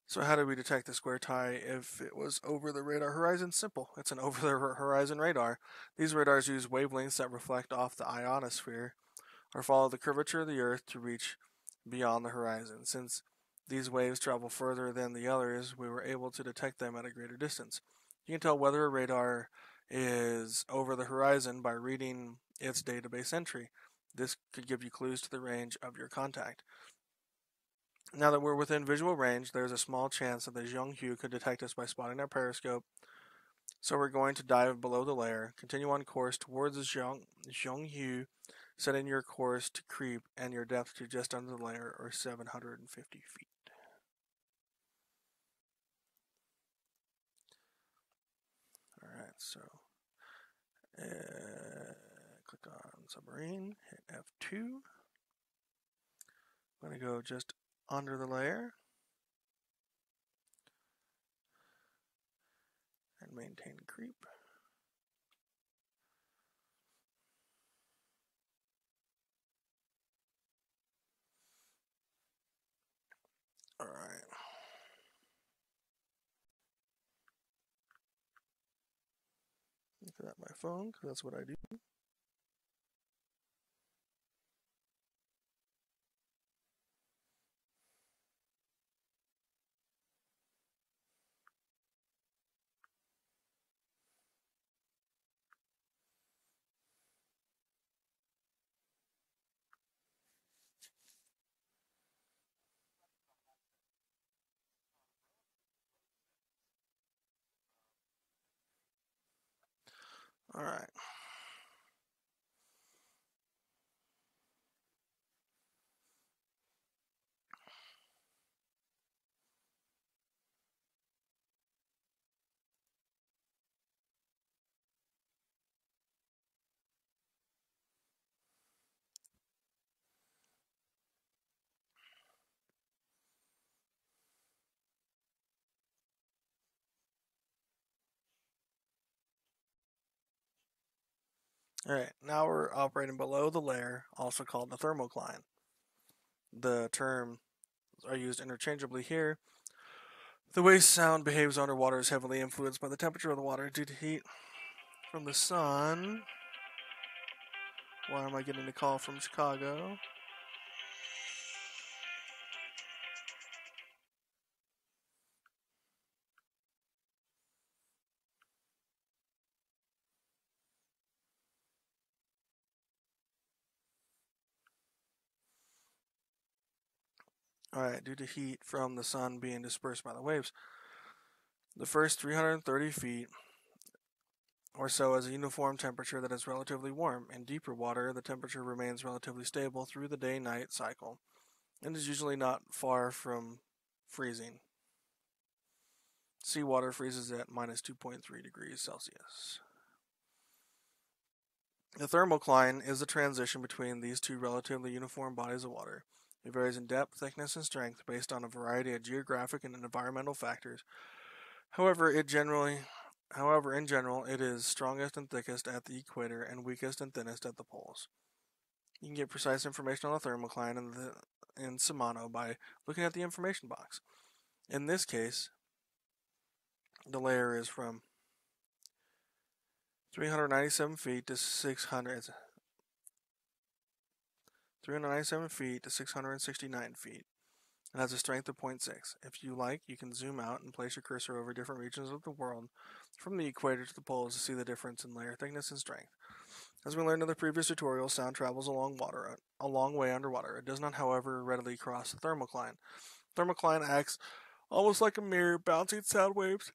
So how did we detect the square tie if it was over the radar horizon? Simple. It's an over the horizon radar. These radars use wavelengths that reflect off the ionosphere or follow the curvature of the Earth to reach beyond the horizon. Since these waves travel further than the others, we were able to detect them at a greater distance. You can tell whether a radar is over the horizon by reading its database entry. This could give you clues to the range of your contact. Now that we're within visual range, there's a small chance that the Yonghu could detect us by spotting our periscope, So we're going to dive below the layer, continue on course towards the Zhonghu, setting your course to creep and your depth to just under the layer, or 750 feet. Alright, so click on submarine, hit F2. I'm going to go just under the layer and maintain creep. Alright. Look at my phone, because that's what I do. Alright. Alright, now we're operating below the layer, also called the thermocline. The terms are used interchangeably here. The way sound behaves underwater is heavily influenced by the temperature of the water due to heat from the sun. Why am I getting a call from Chicago? Alright, due to heat from the sun being dispersed by the waves, the first 330 feet or so has a uniform temperature that is relatively warm. In deeper water, the temperature remains relatively stable through the day-night cycle and is usually not far from freezing. Seawater freezes at minus 2.3 degrees Celsius. The thermocline is the transition between these two relatively uniform bodies of water. It varies in depth, thickness, and strength based on a variety of geographic and environmental factors. However, in general, it is strongest and thickest at the equator and weakest and thinnest at the poles. You can get precise information on the thermocline in Shimano by looking at the information box. In this case, the layer is from 397 feet to 669 feet, and has a strength of 0.6. If you like, you can zoom out and place your cursor over different regions of the world, from the equator to the poles, to see the difference in layer thickness and strength. As we learned in the previous tutorial, sound travels a long way underwater. It does not, however, readily cross the thermocline. Thermocline acts almost like a mirror, bouncing sound waves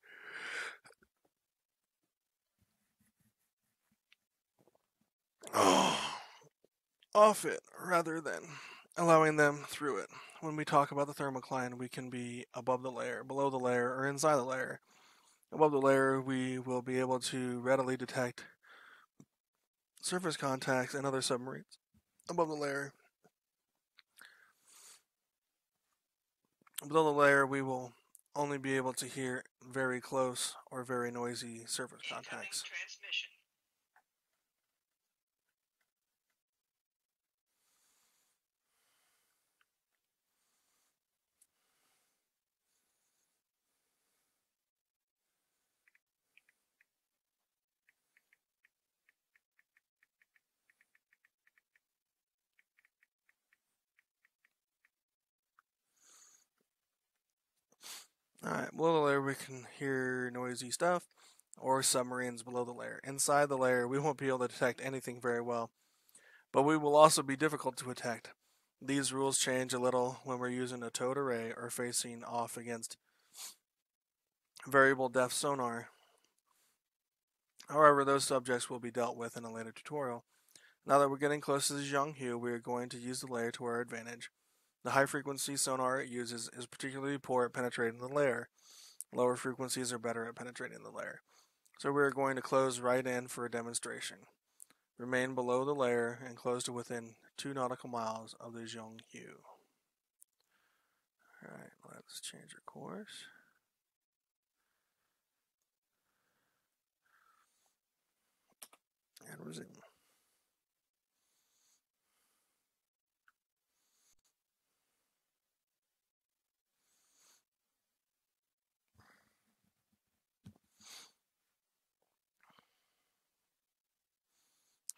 off it rather than allowing them through it. When we talk about the thermocline, we can be above the layer, below the layer, or inside the layer. Above the layer, we will be able to readily detect surface contacts and other submarines. Below the layer, we will only be able to hear very close or very noisy surface contacts. Transmission. Alright, below the layer we can hear noisy stuff, or submarines below the layer. Inside the layer we won't be able to detect anything very well, but we will also be difficult to detect. These rules change a little when we're using a towed array or facing off against variable depth sonar. However, those subjects will be dealt with in a later tutorial. Now that we're getting close to the Zhang Hu, we are going to use the layer to our advantage. The high frequency sonar it uses is particularly poor at penetrating the layer. Lower frequencies are better at penetrating the layer. So we are going to close right in for a demonstration. Remain below the layer and close to within 2 nautical miles of the Zhang Hu. Alright, let's change our course. And resume.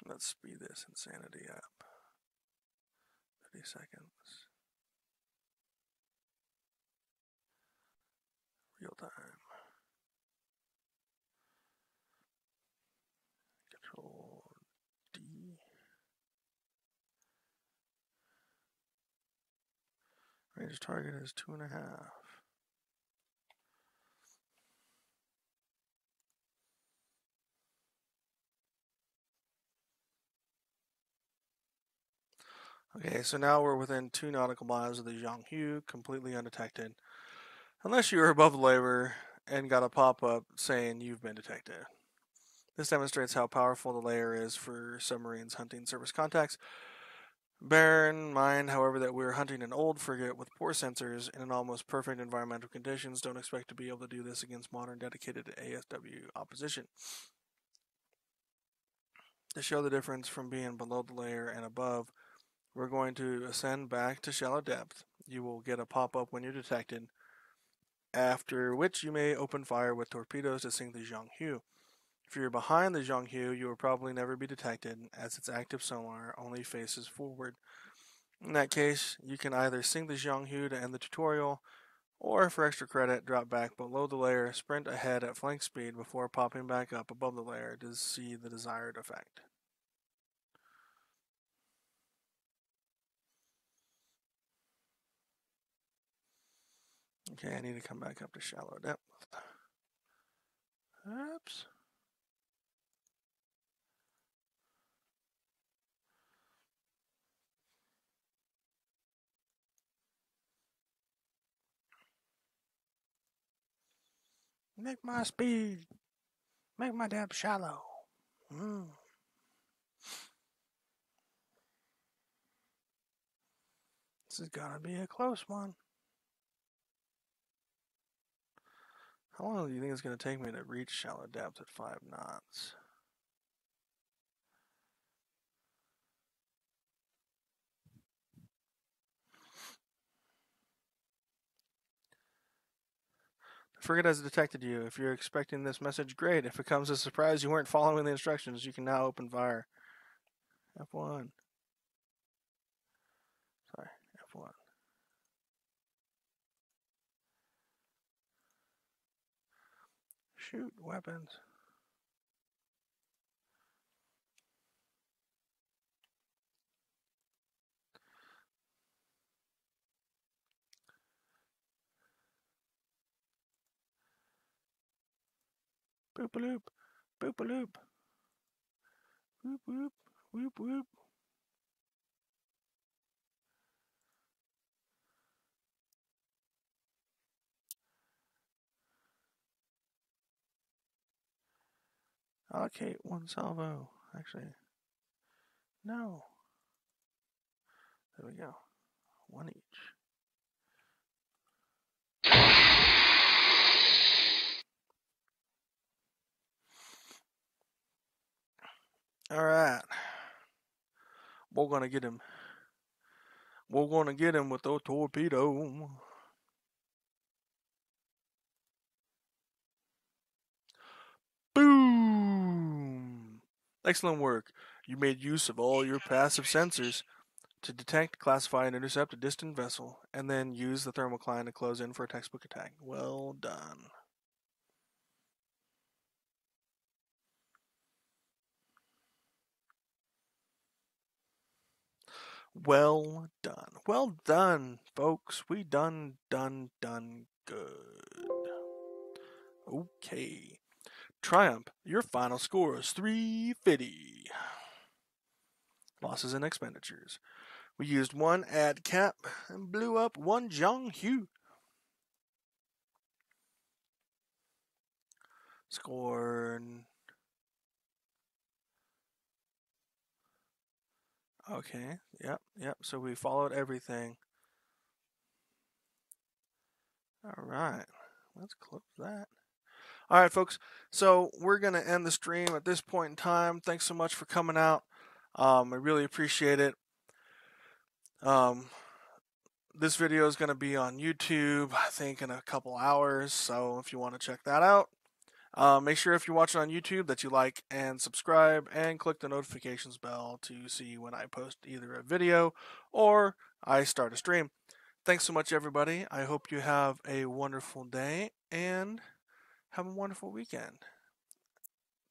Let's speed this insanity up. 30 seconds. Real time. Control D. Range target is 2.5. Okay, so now we're within 2 nautical miles of the Zhang Hu, completely undetected. Unless you are above the layer and got a pop-up saying you've been detected. This demonstrates how powerful the layer is for submarines hunting surface contacts. Bear in mind, however, that we're hunting an old frigate with poor sensors and in almost perfect environmental conditions. Don't expect to be able to do this against modern dedicated ASW opposition. To show the difference from being below the layer and above, we're going to ascend back to shallow depth. You will get a pop-up when you're detected, after which you may open fire with torpedoes to sink the Zhang Hu. If you're behind the Zhang Hu, you will probably never be detected, as its active sonar only faces forward. In that case, you can either sink the Zhang Hu to end the tutorial, or for extra credit, drop back below the layer, sprint ahead at flank speed before popping back up above the layer to see the desired effect. Okay, I need to come back up to shallow depth. Oops. Make my speed. Make my depth shallow. This is gonna be a close one. How long do you think it's gonna take me to reach shallow depth at 5 knots? The frigate has detected you. If you're expecting this message, great. If it comes as a surprise you weren't following the instructions, you can now open fire. F1. Sorry, F1. Shoot, weapons. Boop-a-loop. Boop-a-loop. Whoop-whoop. Whoop-whoop. Allocate 1 salvo. Actually, no. There we go. 1 each. Alright. We're gonna get him. We're gonna get him with a torpedo. Boom! Excellent work. You made use of all your passive sensors to detect, classify, and intercept a distant vessel, and then use the thermocline to close in for a textbook attack. Well done. Well done. Well done, folks. We done good. Okay. Triumph. Your final score is 350. Losses and expenditures. We used 1 ad cap and blew up 1 Zhang Hu. Scored. Okay, yep. So we followed everything. Alright, let's close that. Alright, folks, so we're going to end the stream at this point in time. Thanks so much for coming out. I really appreciate it. This video is going to be on YouTube, I think, in a couple hours, so if you want to check that out, make sure if you're watching on YouTube that you like and subscribe and click the notifications bell to see when I post either a video or I start a stream. Thanks so much, everybody. I hope you have a wonderful day and have a wonderful weekend.